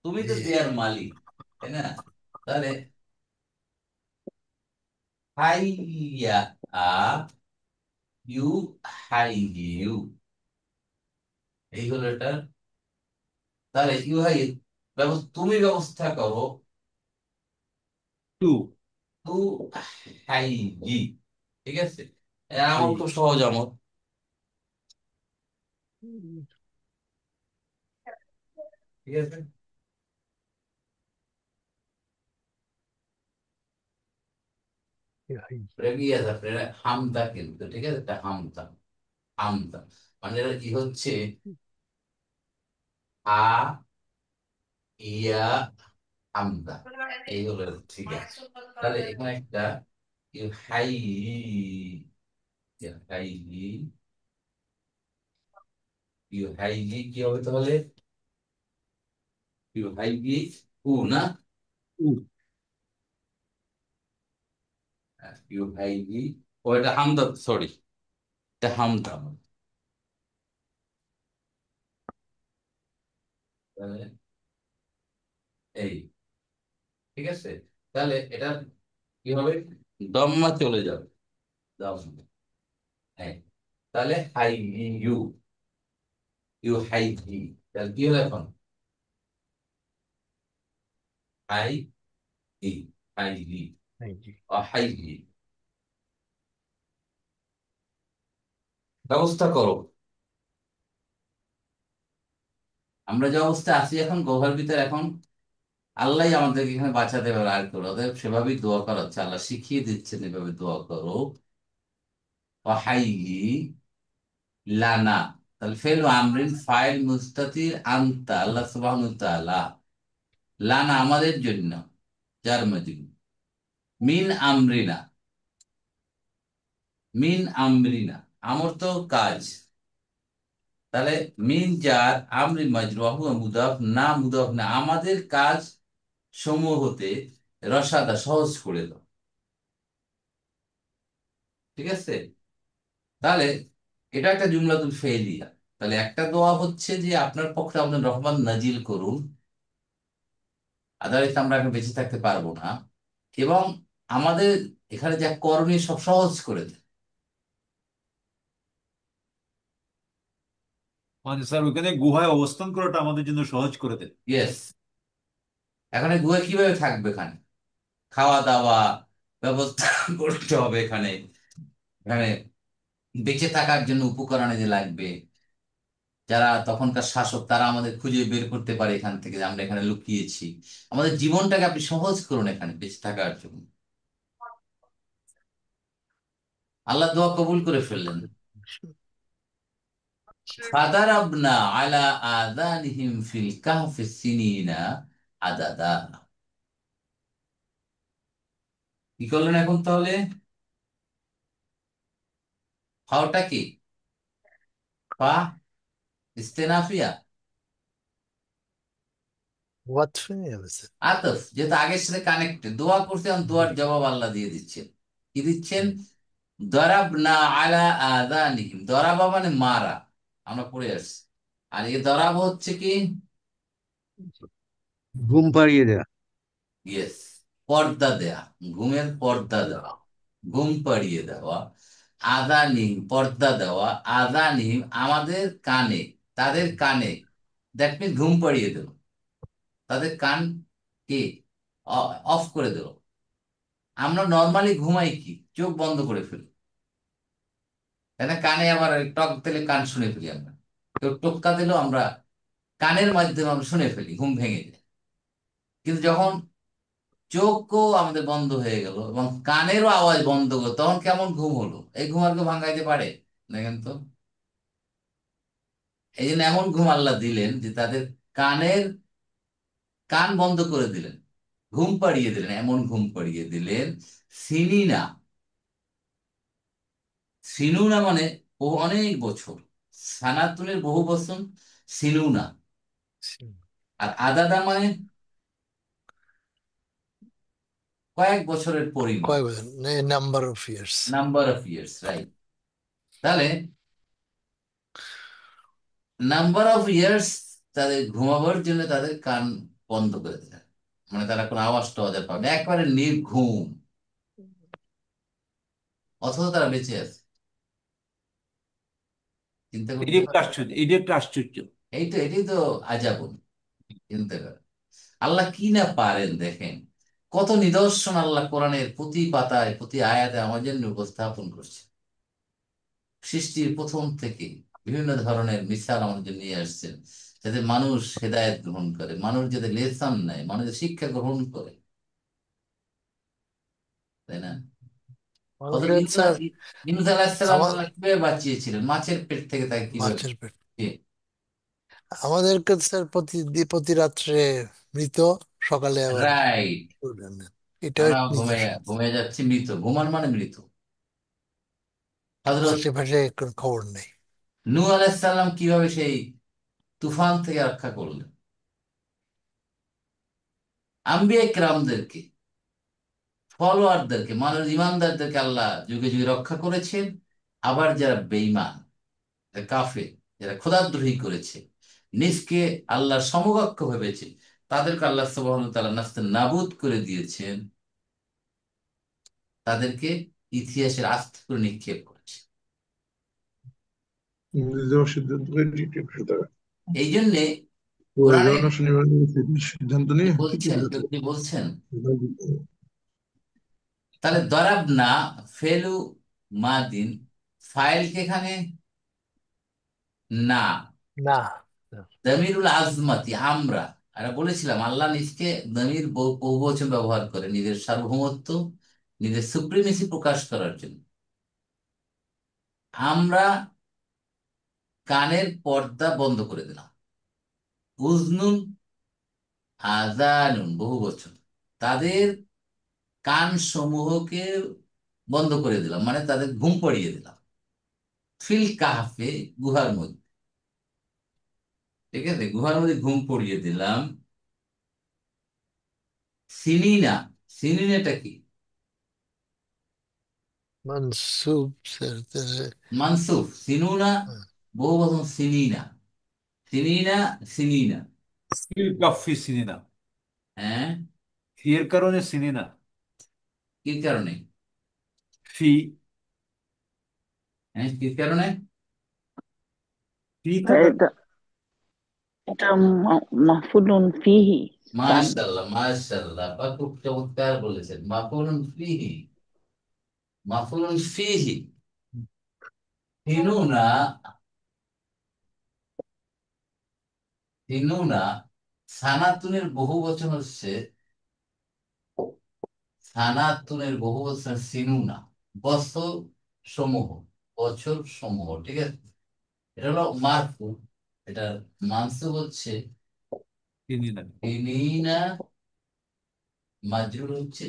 তুমি তো দেয়ার মালিক, তাই না? তাহলে হাইয়া, আ, ইউ, হাই, ইউ, এই হলো এটা। তাহলে ইউ হাই, তুমি ব্যবস্থা করো, টু। টু হাই জি, ঠিক আছে? হাই। আমার খুব সহজ আমল, ঠিক আছে? এটা কি আছে আপনার? হামদা, কিন্তু ঠিক আছে, এটা হামদা, হামদা মানে এটা কি হচ্ছে, আ, ইয়া, হামদা, এই হলো, ঠিক আছে? তাহলে এখানে একটা ইউ হাই, ইউ হাই, ইউ হাই কি হবে তাহলে? ইউ হাই উ না, টু। ইউ হাই, ও এটা হামদা, সরি, এটা হামদা, তাহলে এই, ঠিক আছে, তাহলে এটা কি হবে, দম্মা চলে যাবে, দম, হ্যাঁ, তাহলে হাই, ইউ, ইউ হাই হি, তাহলে কি হলো এখন, হাই হি, হাই হি, এই যে, হাই হি, ব্যবস্থা করো। আমরা যে অবস্থায় আছি এখন গুহার ভিতরে, এখন আল্লাহ আমাদেরকে এখানে বাঁচাতে পারে, আর করো, অতএব সেভাবেই দোয়া করা হচ্ছে, আল্লাহ শিখিয়ে দিচ্ছেন এভাবে দোয়া করো। ওয়াহাইয়ি লানা, তাহলে ফেল আমরিন ফাইল মুস্তাতির আনতা, আল্লাহ সুবহানাহু ওয়া তাআলা, লানা আমাদের জন্য, যার মজরুম, মিন আমরিনা, মিন আমরিনা আমর তো কাজ, তাহলে মিন যার, আমরি মাজরুহ, হুয়া মুদাফ, না মুদাফ না, আমাদের কাজ সমূহ হতে, রসাদা সহজ করে দাও, ঠিক আছে। তাহলে এটা একটা জুমলাতুল ফেলিয়া, তাহলে একটা দোয়া হচ্ছে যে আপনার পক্ষে আপনার রহমান নাজিল করুন, আদালত আমরা এখন বেঁচে থাকতে পারবো না, এবং আমাদের এখানে যা করণীয় সব সহজ করে দেয়। মানে স্যার ওইখানে গুহায় অবস্থান করাটা আমাদের জন্য সহজ করে দেয়। ইয়েস, এখন এই গুহায় কিভাবে থাকবে, এখানে খাওয়া দাওয়া ব্যবস্থা করতে হবে, এখানে এখানে বেঁচে থাকার জন্য উপকরণ যে লাগবে, যারা তখনকার শাসক তারা আমাদের খুঁজে বের করতে পারে এখান থেকে যে আমরা এখানে লুকিয়েছি, আমাদের জীবনটাকে আপনি সহজ করুন এখানে বেঁচে থাকার জন্য। আল্লাহ দোয়া কবুল করে ফেললেন। ফাদারাবনা আলা আযানিহিম ফিল কাহফি সিনিনা আদাদা, কি করলেন এখন তাহলে, ফাওটা কি, ফা ইস্তেনাফিয়া, ওয়াতফে হয়েছে। আতফ, যেহেতু আগের সাথে কানেক্টেড, দোয়া করছে, এখন দোয়ার জবাব আল্লাহ দিয়ে দিচ্ছেন। কি দিচ্ছেন, দরাবনা আলা আযানিহিম, দরাবা মানে মারা, আমরা পড়ে আসছি, আর এই দরাব হচ্ছে কি, ঘুম পাড়িয়ে দেয়া। ইয়েস, পর্দা দেয়া, ঘুমের পর্দা দেওয়া, ঘুম পাড়িয়ে দেওয়া, আযানিহিম পর্দা দেওয়া, আযানিহিম আমাদের কানে, তাদের কানে, দ্যাট মিন ঘুম পাড়িয়ে দেব, তাদের কান কে অফ করে দেব। আমরা নর্মালি ঘুমাই কি, চোখ বন্ধ করে ফেলি, তাই না, কানে আবার ওই টক দিলে কান শুনে ফেলি আমরা, কেউ টোক্কা দিলেও আমরা কানের মাধ্যমে আমরা শুনে ফেলি, ঘুম ভেঙে যায়। কিন্তু যখন চোখও আমাদের বন্ধ হয়ে গেল এবং কানেরও আওয়াজ বন্ধ গেল, তখন কেমন ঘুম হলো, এই ঘুম আর কেউ ভাঙাইতে পারে, দেখেন তো। এই জন্য এমন ঘুম আল্লাহ দিলেন যে তাদের কানের, কান বন্ধ করে দিলেন, ঘুম পাড়িয়ে দিলেন, এমন ঘুম পাড়িয়ে দিলেন। সিনিনা, সিনুনা মানে বহু অনেক বছর, সানাতুনের বহু বছর, সিনুনা, আর আদাদা মানে কয়েক বছরের পরিমাণ, কয় বছর, number of years. Number of years, right. তাহলে নাম্বার অফ ইয়ার্স তাদের ঘুমাবার জন্য তাদের কান বন্ধ করে দিলেন, মানে তারা কোনো আওয়াজ টাওয়াজ আর পাবে না, একবারে নির্ঘুম, অথচ তারা বেঁচে আছে, চিন্তা এটি করতে একটা পারে। আশ্চর্য, এটি একটা আশ্চর্য। এটাই তো আজাবুন, চিন্তা করে আল্লাহ কি না পারেন, দেখেন কত নিদর্শন আল্লাহ কোরআনের প্রতি পাতায় প্রতি আয়াতে আমার জন্য উপস্থাপন করছে, সৃষ্টির প্রথম থেকে বিভিন্ন ধরনের মিসাল আমাদের জন্য নিয়ে আসছেন, যাতে মানুষ হেদায়েত গ্রহণ করে, মানুষ যাতে লেসন নেয়, মানুষ যাতে শিক্ষা গ্রহণ করে, তাই না। অথচ আমাদের স্যার, ইউনূস আলাইহিস সালাম আমার আল্লাহ কিভাবে বাঁচিয়েছিলেন, মাছের পেট থেকে তাকে কিভাবে, মাছের পেট, কে, আমাদেরকে স্যার প্রতি রাত্রে মৃত, সকালে আবার রাইট, উঠবেন না। এটা আমরা ঘুমিয়ে নিদর্শন। ঘুমিয়ে যাচ্ছি, মৃত, ঘুমান মানে মৃত। হযরত আশেপাশে কোনো খবর নেই। নূহ আলাইহিস সালাম কিভাবে সেই তুফান থেকে রক্ষা করলেন, আম্বিয়া কিরামদেরকে, ফলোয়ারদেরকে, মানুষ ইমানদারদেরকে আল্লাহ যুগে যুগে রক্ষা করেছেন। আবার যারা বেঈমান, যারা কাফের, যারা খোদাদ্রোহী করেছে, নিজকে আল্লাহর সমকক্ষ ভেবেছে, তাদেরকে আল্লাহ সুবহানাহু ওয়া তাআলা নাস্তে নাবুদ করে দিয়েছেন, তাদেরকে ইতিহাসের আস্ত করে নিক্ষেপ করেছে। নিজেরাও সিদ্ধান্ত করে ঠিক সুতরাং এই জন্যে পড়ে কোরআনে যাও না শনিবার সিদ্ধান্ত কি নিয়ে ঠিকই বলছেন, বলেছে। কি বলছেন, তাহলে দরাব না ফেলু মাদিন, ফাইলকে এখানে না, না। দমিরুল আজমাতি আমরা, আমরা বলেছিলাম আল্লাহ নিজকে দমির বহুবচন ব্যবহার করে নিজের সার্বভৌমত্ব, নিজের সুপ্রিমেসি প্রকাশ করার জন্য। আমরা কানের পর্দা বন্ধ করে দিলাম। উজনুন, আযানুন বহুবচন, তাদের কান সমূহকে বন্ধ করে দিলাম, মানে তাদের ঘুম পাড়িয়ে দিলাম। ফিল কাহফে, গুহার মধ্যে, ঠিক আছে, গুহার মধ্যে ঘুম পড়িয়ে দিলাম। সিনিনা, সিনিনাটা কি? মানসুব স্যার, তাহলে মানসুফ, সিনুনা বহু বচন সিনিনা, সিনিনা, সিনিনা। ফিল কাফি সিনিনা, হ্যাঁ, ফি এর কারণে সিনিনা। কি কারণে? ফি, হ্যাঁ, কি কারণে? ফি থাকার। এটা এটা মাহফুলুন ফিহি কান। মাশাআল্লাহ, মাশাআল্লাহ, আপা খুব চমৎকার বলেছেন। মাফুলুন ফিহি, মাফুলুন ফিহি। সিনুনা, সিনুনা, সানাতুনের বহু বচন হচ্ছে, সানাতুনের বহু বচন সিনুনা, বছর সমূহ, বছর সমূহ, ঠিক আছে। এটা হলো মারফু, এটা মানসুব হচ্ছে সিনিনা। তিনিনা, মাজরুর হচ্ছে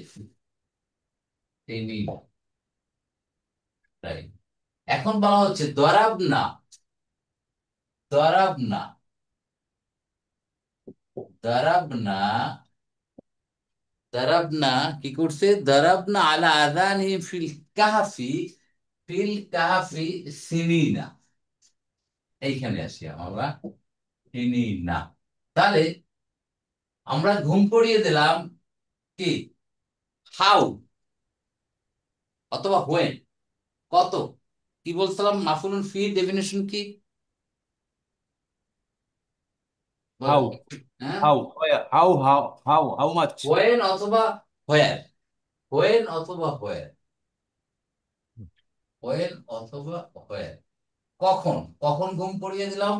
তিনিনা, রাইট। এখন বলা হচ্ছে দরাবনা, দরাবনা, দরাবনা, দরাবনা কি করছে? দরাবনা আলা আযানি ফিল কাহফি, ফিল কাহফি সিনিনা। এইখানে আসি আমরা, সিনিনা। তাহলে আমরা ঘুম পড়িয়ে দিলাম কি, হাউ অথবা হোয়েন, কত, কি বলছিলাম, মাফুলুন ফি ডেফিনেশন কি হাউ, বলেন? হ্যাঁ, how, how, how, how, how much. When অথবা হোয়ার, হোয়েন অথবা হোয়ার, হোয়েন অথবা হোয়ার, কখন, কখন ঘুম পড়িয়ে দিলাম?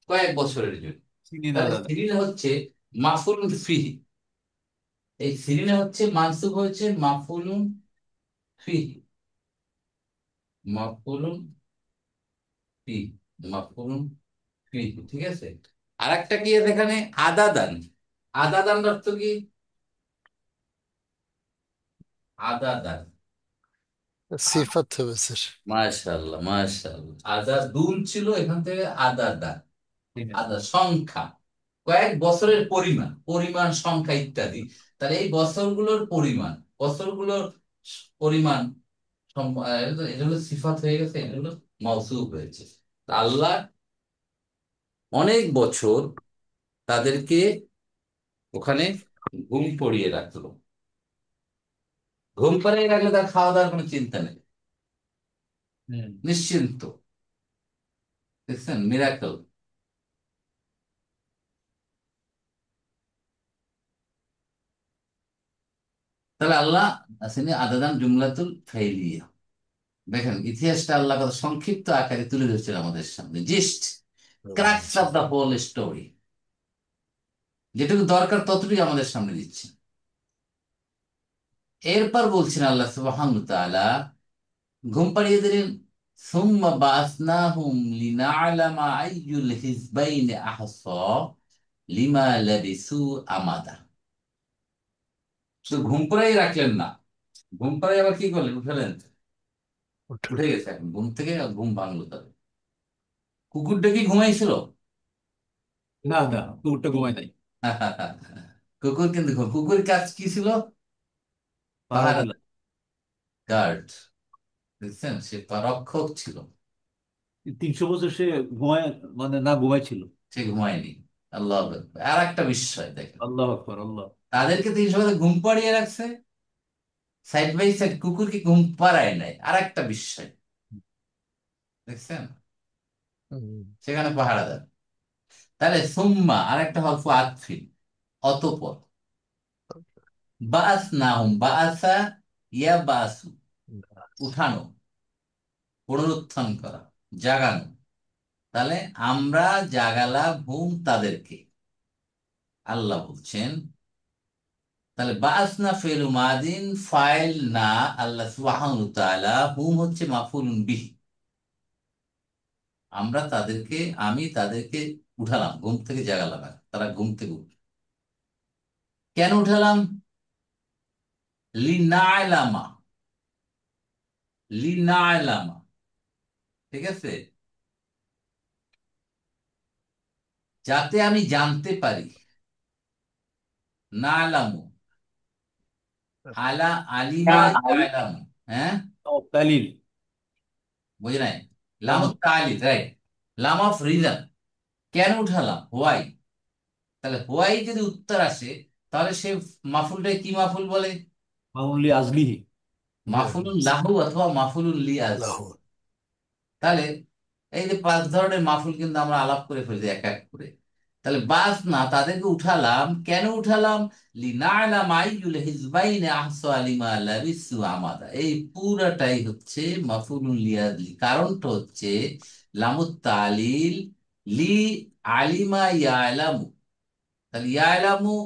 কয়েক বছরের জন্য। সিনিনা তাহলে দাদা। সিরিনে হচ্ছে মাফুলুন ফিহি, এই সিরিনে হচ্ছে মানসুব হয়েছে মাফুলুন ফিহি, মাফুলুন ফিহি, মাফুলুন ফিহি, ঠিক আছে। আর একটা কি আছে এখানে, আদাদান, আদাদান অর্থ কি? আদাদান, সিফাত হবে স্যার। মাশাআল্লাহ, মাশাআল্লাহ, আদাদুন ছিল, এখান থেকে আদাদান, সিনিনা। আদা সংখ্যা, কয়েক বছরের পরিমাণ, পরিমাণ, সংখ্যা ইত্যাদি। তাহলে এই বছরগুলোর পরিমাণ, বছরগুলোর পরিমাণ এটা হলো সিফাত হয়ে গেছে, এটা হলো মাউসুফ হয়েছে। তা আল্লাহ অনেক বছর তাদেরকে ওখানে ঘুম পড়িয়ে রাখলো। ঘুম পাড়িয়ে রাখলে তার খাওয়া দাওয়ার কোনো চিন্তা নেই, হুম। নিশ্চিন্ত। দেখছেন মিরাকল। তাহলে আল্লাহ আসেনি আদাদান জুমলাতুল ফাইলিয়া। দেখেন ইতিহাসটা আল্লাহ কত সংক্ষিপ্ত আকারে তুলে ধরছেন আমাদের সামনে, just crux of the whole story, যেটুকু দরকার ততটুকু আমাদের সামনে দিচ্ছে। এরপর বলছেন আল্লাহ সুবহানাহু ওয়া তাআলা, ঘুম পাড়িয়ে দিলেন, সুম্মা বাসনাহুম লিনা'লামা আইয়ুল হিজবাইনি আহসা লিমা লাবিসু আমাদা। শুধু ঘুম পাড়িয়ে রাখলেন না, ঘুম পাড়িয়ে আবার কি করলেন, উঠালেন, উঠল। উঠে গেছে এখন ঘুম থেকে, ঘুম ভাঙলো তাদের। কুকুরটা কি ঘুমাইছিল? না না, কুকুরটা ঘুমায় নাই। কুকুর কিন্তু কুকুর কাজ কি ছিল? পাহারা পাহারা, দিল। গার্ড, দেখছেন, সে রক্ষক ছিল। 300 বছর সে ঘুমায়, মানে না ঘুমাই ছিল। সে ঘুমায়নি। আল্লাহ আকবার। আর একটা বিষয় দেখেন, আল্লাহ আকবার, আল্লাহ। তাদেরকে 300 ঘুম পাড়িয়ে রাখছে, সাইড বাই সাইড কুকুরকে ঘুম পাড়ায় নাই, আর একটা বিষয় দেখছেন, হুম, সেখানে পাহারা দেন। তাহলে সুম্মা আর একটা হরফ আতফিন, অতঃপর, বাস না হুম, বাসা ইয়া বাসু, উঠানো, পুনরুত্থান করা, জাগানো। তাহলে আমরা জাগালাম হুম তাদেরকে, আল্লাহ বলছেন। তাহলে বাসনা ফেলু মাদিন, ফাইল না আল্লাহ সুবহানাহু ওয়া তাআলা, হুম হচ্ছে মাফউলুন বিহি। আমরা তাদেরকে, আমি তাদেরকে উঠালাম, ঘুম থেকে জাগালাম, তারা ঘুম থেকে উঠল। কেন উঠালাম? লিনাইলামা, লিনাইলামা, ঠিক আছে, যাতে আমি জানতে পারি। না আলামু, আলা, আলিমা ইয়ালামু, হ্যাঁ, তালিল। বুঝে নাই, লাম কেন? তালিদ, রাইট, লাম অফ রিজন। কেন উঠালাম? হোয়াই। তাহলে হোয়াই যদি উত্তর আসে, তাহলে সে মাফুলটাকে কি মাফুল বলে? মামুলি আজলিহি। মাফুলুন লাহু অথবা মাফুলুন লিয়াজ। লাহোর। তাহলে এই যে 5 ধরনের মাফুল কিন্তু আমরা আলাপ করে ফেলছি এক এক করে। তাহলে বাস না তাদেরকে উঠালাম, কেন উঠালাম? লিনা'লাম আইয়ুল হিজবাইনি আহসা লিমা লাবিসু আমাদা। এই পুরাটাই হচ্ছে মাফুলুন লিয়াজলি, কারণটা হচ্ছে লামুত তালিল, লি আলিমা ইয়ালামু। তাহলে ইয়ালামু,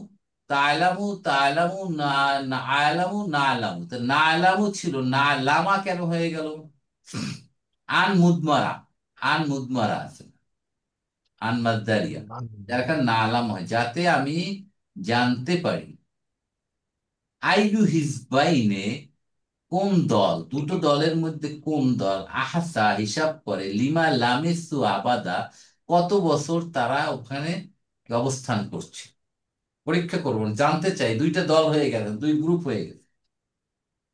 তালামু, তালামু না, না আলামু, না আলামু, তো না আলামু ছিল, না লামা কেন হয়ে গেল? আন মুদমারা, আন মুদমারা আছে, আন মাসদারিয়া, যার কারণে না আলাম হয়, যাতে আমি জানতে পারি। আইয়ু হিজবাইনে, কোন দল, দুটো দলের মধ্যে কোন দল, আহসা হিসাব করে, লিমা লামিসু আবাদা, কত বছর তারা ওখানে অবস্থান করছে। পরীক্ষা করবো, জানতে চাই। দুইটা দল হয়ে গেছে, দুই গ্রুপ হয়ে গেছে,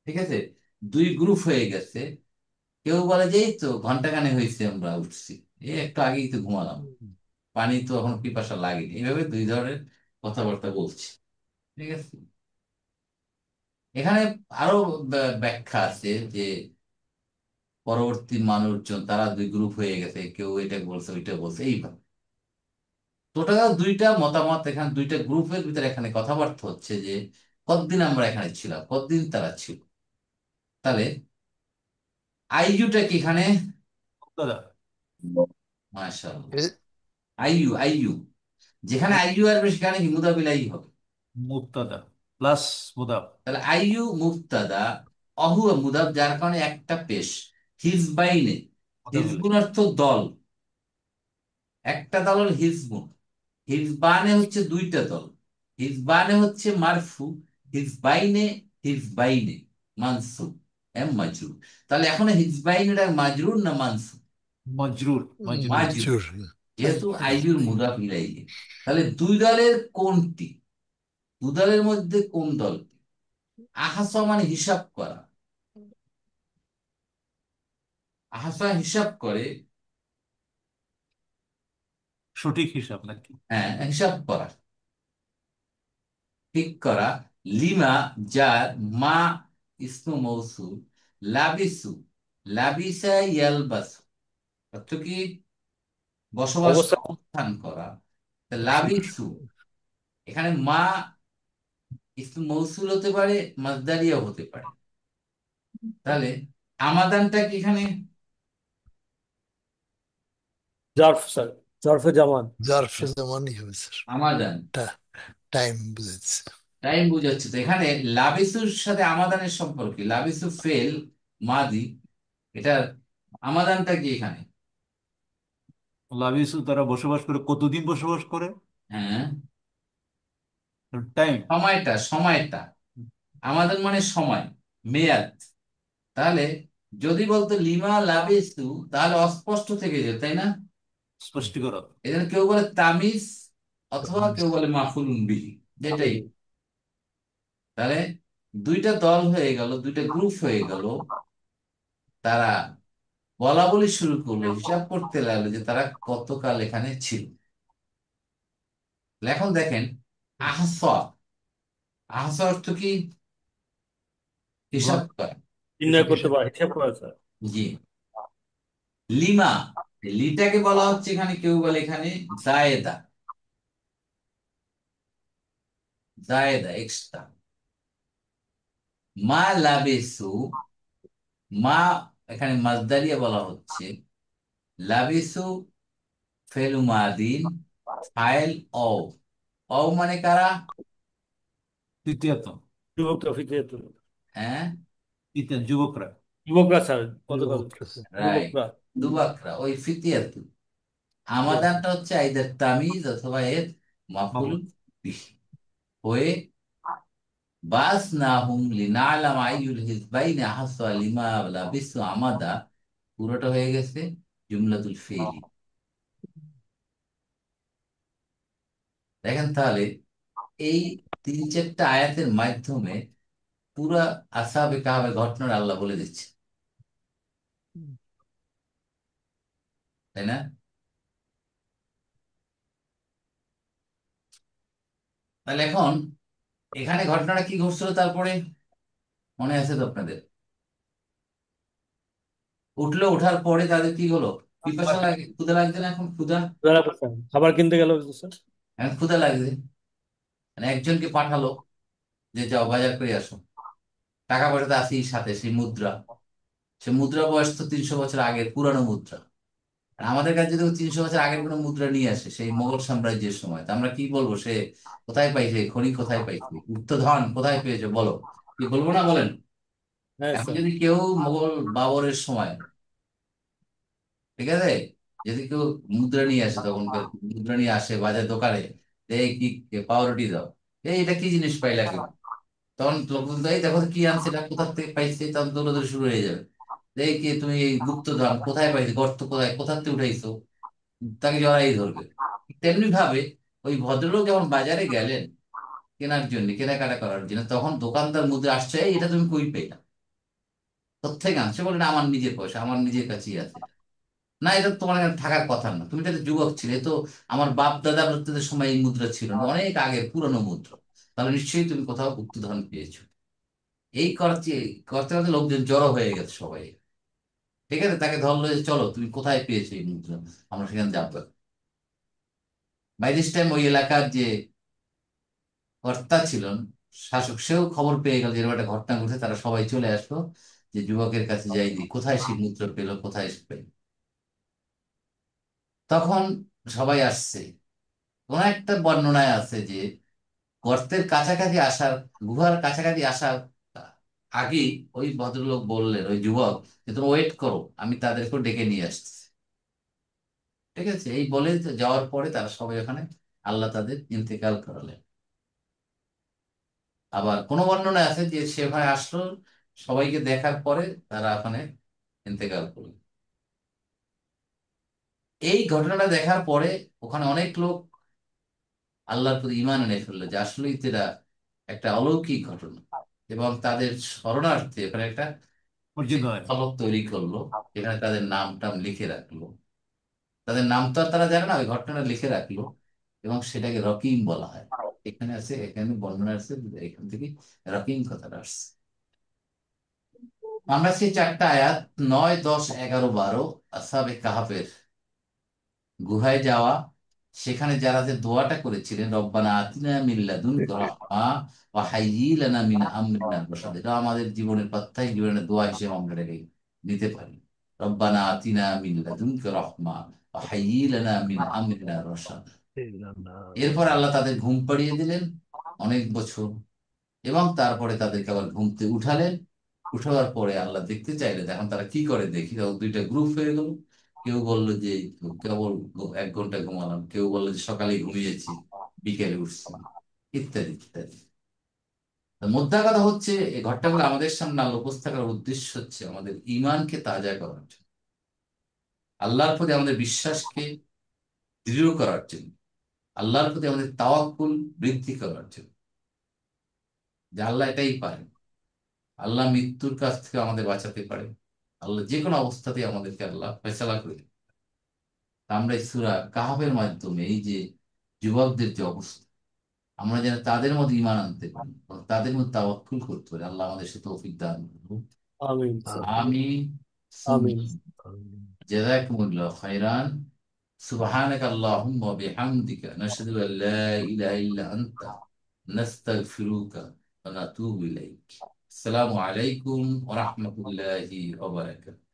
ঠিক আছে, দুই গ্রুপ হয়ে গেছে। কেউ বলে যে এই তো ঘন্টাখানেক হয়েছে আমরা উঠছি, এই একটু আগেই তো ঘুমালাম, পানি তো এখনো পিপাসা লাগেনি। এইভাবে দুই ধরনের কথাবার্তা বলছি, ঠিক আছে। এখানে আরো ব্যাখ্যা আছে যে পরবর্তী মানুষজন তারা দুই গ্রুপ হয়ে গেছে, কেউ এটা বলছে ওইটা বলছে, এইভাবে টোটাল দুইটা মতামত, এখানে দুইটা গ্রুপের ভিতরে এখানে কথাবার্তা হচ্ছে যে কতদিন আমরা এখানে ছিলাম, কতদিন তারা ছিল। তাহলে আইইউটা কি এখানে? দাদা, মাশাআল্লাহ, আইইউ, আইইউ, যেখানে আইইউ আসবে সেখানে কি মুদাফিল হবে। মুবতাদা প্লাস মুদাফ। তাহলে আইইউ মুবতাদা, অহু মুদাফ, যার কারণে একটা পেশ। হিজবাইনে, মুদাফিল। হিজবুন অর্থ দল, একটা দল হল হিজবুন। হিজবানে হচ্ছে দুইটা দল, হিজবানে হচ্ছে মারফু, হিজবাইনে, হিজবাইনে মানসুব, এম মাজরুর। তাহলে এখন হিজবাইনেটা মাজরুর না মানসুব? মজরুর, মজরুর। মাজরুর, জোর। যেহেতু আইবির মুদাফ ইলাইহি। তাহলে দুই দলের কোনটি, দু দলের মধ্যে কোন দলটি? আহসা মানে হিসাব করা, আহসা হিসাব করে, সঠিক হিসাব নাকি? হ্যাঁ হিসাব করা, ঠিক করা। লিমা, যার, মা ইসমু মৌসুল, লাবিসু, লাবিসা ইয়ালবাসু, অর্থ কি? বসবাস, অবস্থা। অবস্থান করা। তা লাবিসু, এখানে মা ইসমু মৌসুল হতে পারে, মাসদারিয়াও হতে পারে। তাহলে আমাদানটা কি এখানে? জারফ স্যার, জারফে জামান। জারফে জামানই হবে স্যার। আমাদান, টাইম বুঝাচ্ছে। টাইম বুঝাচ্ছে। তো এখানে লাবিসুর সাথে আমাদানের সম্পর্ক কি? লাবিসু ফেল মাদি, এটার আমাদানটা কি এখানে? লাবিসু, তারা বসবাস করে, কতদিন বসবাস করে? হ্যাঁ, টাইম। সময়টা, সময়টা, আমাদের মানে সময়, মেয়াদ। তাহলে যদি বলতো লিমা লাবিসু, তাহলে অস্পষ্ট থেকে যেত, তাই না? স্পষ্টীকরণ। এখানে কেউ বলে তামিজ, অথবা কেউ বলে মাফুলুন বিহি, যেটাই। তাহলে দুইটা দল হয়ে গেল, দুইটা গ্রুপ হয়ে গেল। তারা বলা বলি শুরু করলো, হিসাব করতে লাগলো যে তারা কতকাল এখানে ছিল। এখন দেখেন, আহসা, আহসা অর্থ কি? হিসাব করা। নির্ণয় করতে পারে, হিসাব করা স্যার। জি। লিমা, লিটাকে বলা হচ্ছে এখানে, কেউ বলে এখানে জায়েদা, জায়েদা এক্সট্রা। মা লাবেসু, মা এখানে মাজদারিয়া বলা হচ্ছে। লাবিসু ফেলু মাদিন, ফাইল অও, অও মানে কারা? তৃতীয়ত, যুবকরা ফিরে যেত। হ্যাঁ, তৃতীয় যুবকরা। যুবকরা স্যার, গতকাল যুবকরা। রাইট, যুবকরা। দুবাকরা, ওই ফিতিয়াতু। Yes, sir. আমাদানটা হচ্ছে আইদার তামিজ অথবা এর মাফুল মাফুল। বিহি হয়ে, বাস না হুম লিনালাম আইয়ুল হিজবাইনি আহসা লিমা লাবিসু আমাদা, পুরোটা হয়ে গেছে জুমলাতুল ফিলি। দেখেন তাহলে এই 3-4টা আয়াতের মাধ্যমে পুরা আসহাবে কাহাবের ঘটনার আল্লাহ বলে দিচ্ছে, তাই না? তাহলে এখন এখানে ঘটনাটা কি ঘটছিল তারপরে, মনে আছে তো আপনাদের? উঠলো, ওঠার পরে তাদের কি হলো? পিপাসা লাগে, ক্ষুধা লাগছে না? এখন ক্ষুধা, বেড়াতে স্যার, খাবার কিনতে গেল স্যার। এখন ক্ষুধা লাগছে। মানে একজনকে পাঠালো যে যাও বাজার করে আসো। টাকা পয়সা তো আছেই সাথে, সেই মুদ্রা, সে মুদ্রা বয়স তো 300 বছর আগের পুরানো মুদ্রা। আর আমাদের কাছে যদি 300 বছর আগের কোনো মুদ্রা নিয়ে আসে সেই মোগল সাম্রাজ্যের সময়, তা আমরা কি বলবো? সে কোথায় পাইছে খনি, কোথায় পাইছে গুপ্তধন, কোথায় পেয়েছে বলো, কি বলবো না বলেন? হ্যাঁ এখন স্যার। যদি কেউ মোগল বাবরের সময়, ঠিক আছে, যদি কেউ মুদ্রা নিয়ে আসে, তখনকার মুদ্রা নিয়ে আসে বাজার দোকানে, এই কি পাউরুটি দাও, এই এটা কি জিনিস পাইলা কেউ, তখন লোকজন তো, এই দেখো তো কি আনছে, এটা কোথা থেকে পাইছে, তখন দৌড়াদৌড়ি শুরু হয়ে যাবে। এই কি তুমি এই গুপ্তধন কোথায় পাইছো, গর্ত কোথায়, কোথা থেকে উঠাইছো, তাকে জড়াই ধরবে। তেমনি ভাবে ওই ভদ্রলোক যখন বাজারে গেলেন কেনার জন্য, কেনাকাটা করার জন্য, তখন দোকানদার মুদ্রা আসছে, "এই, এটা তুমি কই পেলা, কোথেকে আনছে?" বললেন, "আমার নিজের পয়সা, আমার নিজের কাছেই আছে।" না, এটা তোমার এখানে থাকার কথা না, তুমি তো একটা যুবক ছিলে, এ তো আমার বাপ দাদা বৃদ্ধদের সময় এই মুদ্রা ছিল না, অনেক আগের পুরনো মুদ্রা, তাহলে নিশ্চয়ই তুমি কোথাও গুপ্তধন পেয়েছো। এই করতে করতে করতে লোকজন জড়ো হয়ে গেছে সবাই, ঠিক আছে, তাকে ধরলো যে চলো তুমি কোথায় পেয়েছো এই মুদ্রা, আমরা সেখানে যাবো। বাই দিস টাইম ওই এলাকার যে কর্তা ছিলেন, শাসক, সেও খবর পেয়ে গেল যে এরকম একটা ঘটনা ঘটে, তারা সবাই চলে আসলো যে যুবকের কাছে যাই দি, কোথায় সেই মুদ্রা পেলো, কোথায় সে পেল। তখন সবাই আসছে। কোন একটা বর্ণনায় আছে যে গর্তের কাছাকাছি আসার, গুহার কাছাকাছি আসার আগেই ওই ভদ্রলোক বললেন, ওই যুবক, যে তুমি ওয়েট করো, আমি তাদেরকেও ডেকে নিয়ে আসছি। ঠিক আছে, এই বলে যাওয়ার পরে তারা সবাই ওখানে, আল্লাহ তাদের ইন্তেকাল করালেন। আবার কোনো বর্ণনায় আছে যে সে ভাই আসলো, সবাইকে দেখার পরে তারা ওখানে ইন্তেকাল করলো। এই ঘটনাটা দেখার পরে ওখানে অনেক লোক আল্লাহর প্রতি ঈমান এনে ফেললো, যে আসলেই তো এটা একটা অলৌকিক ঘটনা। এবং তাদের শরণার্থে ওখানে একটা মসজিদ হয়। ফলক তৈরি করলো, এখানে তাদের নাম টাম লিখে রাখলো। তাদের নাম তো আর তারা জানে না, ওই ঘটনাটা লিখে রাখলো, এবং সেটাকে রকিম বলা হয়। এখানে আছে, এখানে বর্ণনা আছে, এখান থেকে রকিম কথাটা আসছে। আমরা সেই 4টা আয়াত, 9, 10, 11, 12, আসহাবে কাহাফের গুহায় যাওয়া, সেখানে যারা যে দোয়াটা করেছিলেন, রব্বানা আতিনা মিন লাদুনকা রাহমা ওয়া হাইয়্যি লানা মিন আমরিনা রাশাদ, এটা আমাদের জীবনের প্রত্যেক জীবনের দোয়া হিসেবে আমরা এটাকে নিতে পারি। রব্বানা আতিনা মিন লাদুনকা রাহমা ওয়া হাইয়্যি লানা মিন আমরিনা রাশাদ। এরপর আল্লাহ তাদের ঘুম পাড়িয়ে দিলেন অনেক বছর, এবং তারপরে তাদেরকে আবার ঘুম থেকে উঠালেন। উঠাবার পরে আল্লাহ দেখতে চাইলেন এখন তারা কি করে, দেখি তখন 2টা গ্রুপ হয়ে গেল। কেউ বললো যে এই তো কেবল 1 ঘন্টা ঘুমালাম, কেউ বললো যে সকালে ঘুমিয়েছি, বিকেলে উঠছি, ইত্যাদি ইত্যাদি। তো মোদ্দা কথা হচ্ছে, এই ঘটনাগুলো আমাদের সামনে আল্লাহ উপস্থাপনের উদ্দেশ্য হচ্ছে আমাদের ঈমানকে তাজা করার জন্য, আল্লাহর প্রতি আমাদের বিশ্বাসকে দৃঢ় করার জন্য, আল্লাহর প্রতি আমাদের তাওয়াক্কুল বৃদ্ধি করার জন্য, যে আল্লাহ এটাই পারে, আল্লাহ মৃত্যুর কাছ থেকে আমাদের বাঁচাতে পারে, আল্লাহ যে কোনো অবস্থাতেই আমাদেরকে আল্লাহ ফয়সালা করে দেন। তা আমরা এই সূরা কাহাফের মাধ্যমে এই যে যুবকদের যে অবস্থা, আমরা যেন তাদের মধ্যে ঈমান আনতে পারি, তাদের মধ্যে তাওয়াক্কুল করতে পারি। আল্লাহ আমাদের সাথে তৌফিক দান করুন। আমিন স্যার। আমিন। আমিন। জাযাকুমুল্লাহু খাইরান। সুবহানাক আল্লাহুম্মা ওয়া বিহামদিকা নাশহাদু আল লা ইলাহা ইল্লা আনতা নাস্তাগফিরুকা ওয়া নাতুবু ইলাইক। আসসালামু আলাইকুম ওয়া রাহমাতুল্লাহি ওয়া বারাকাতুহু।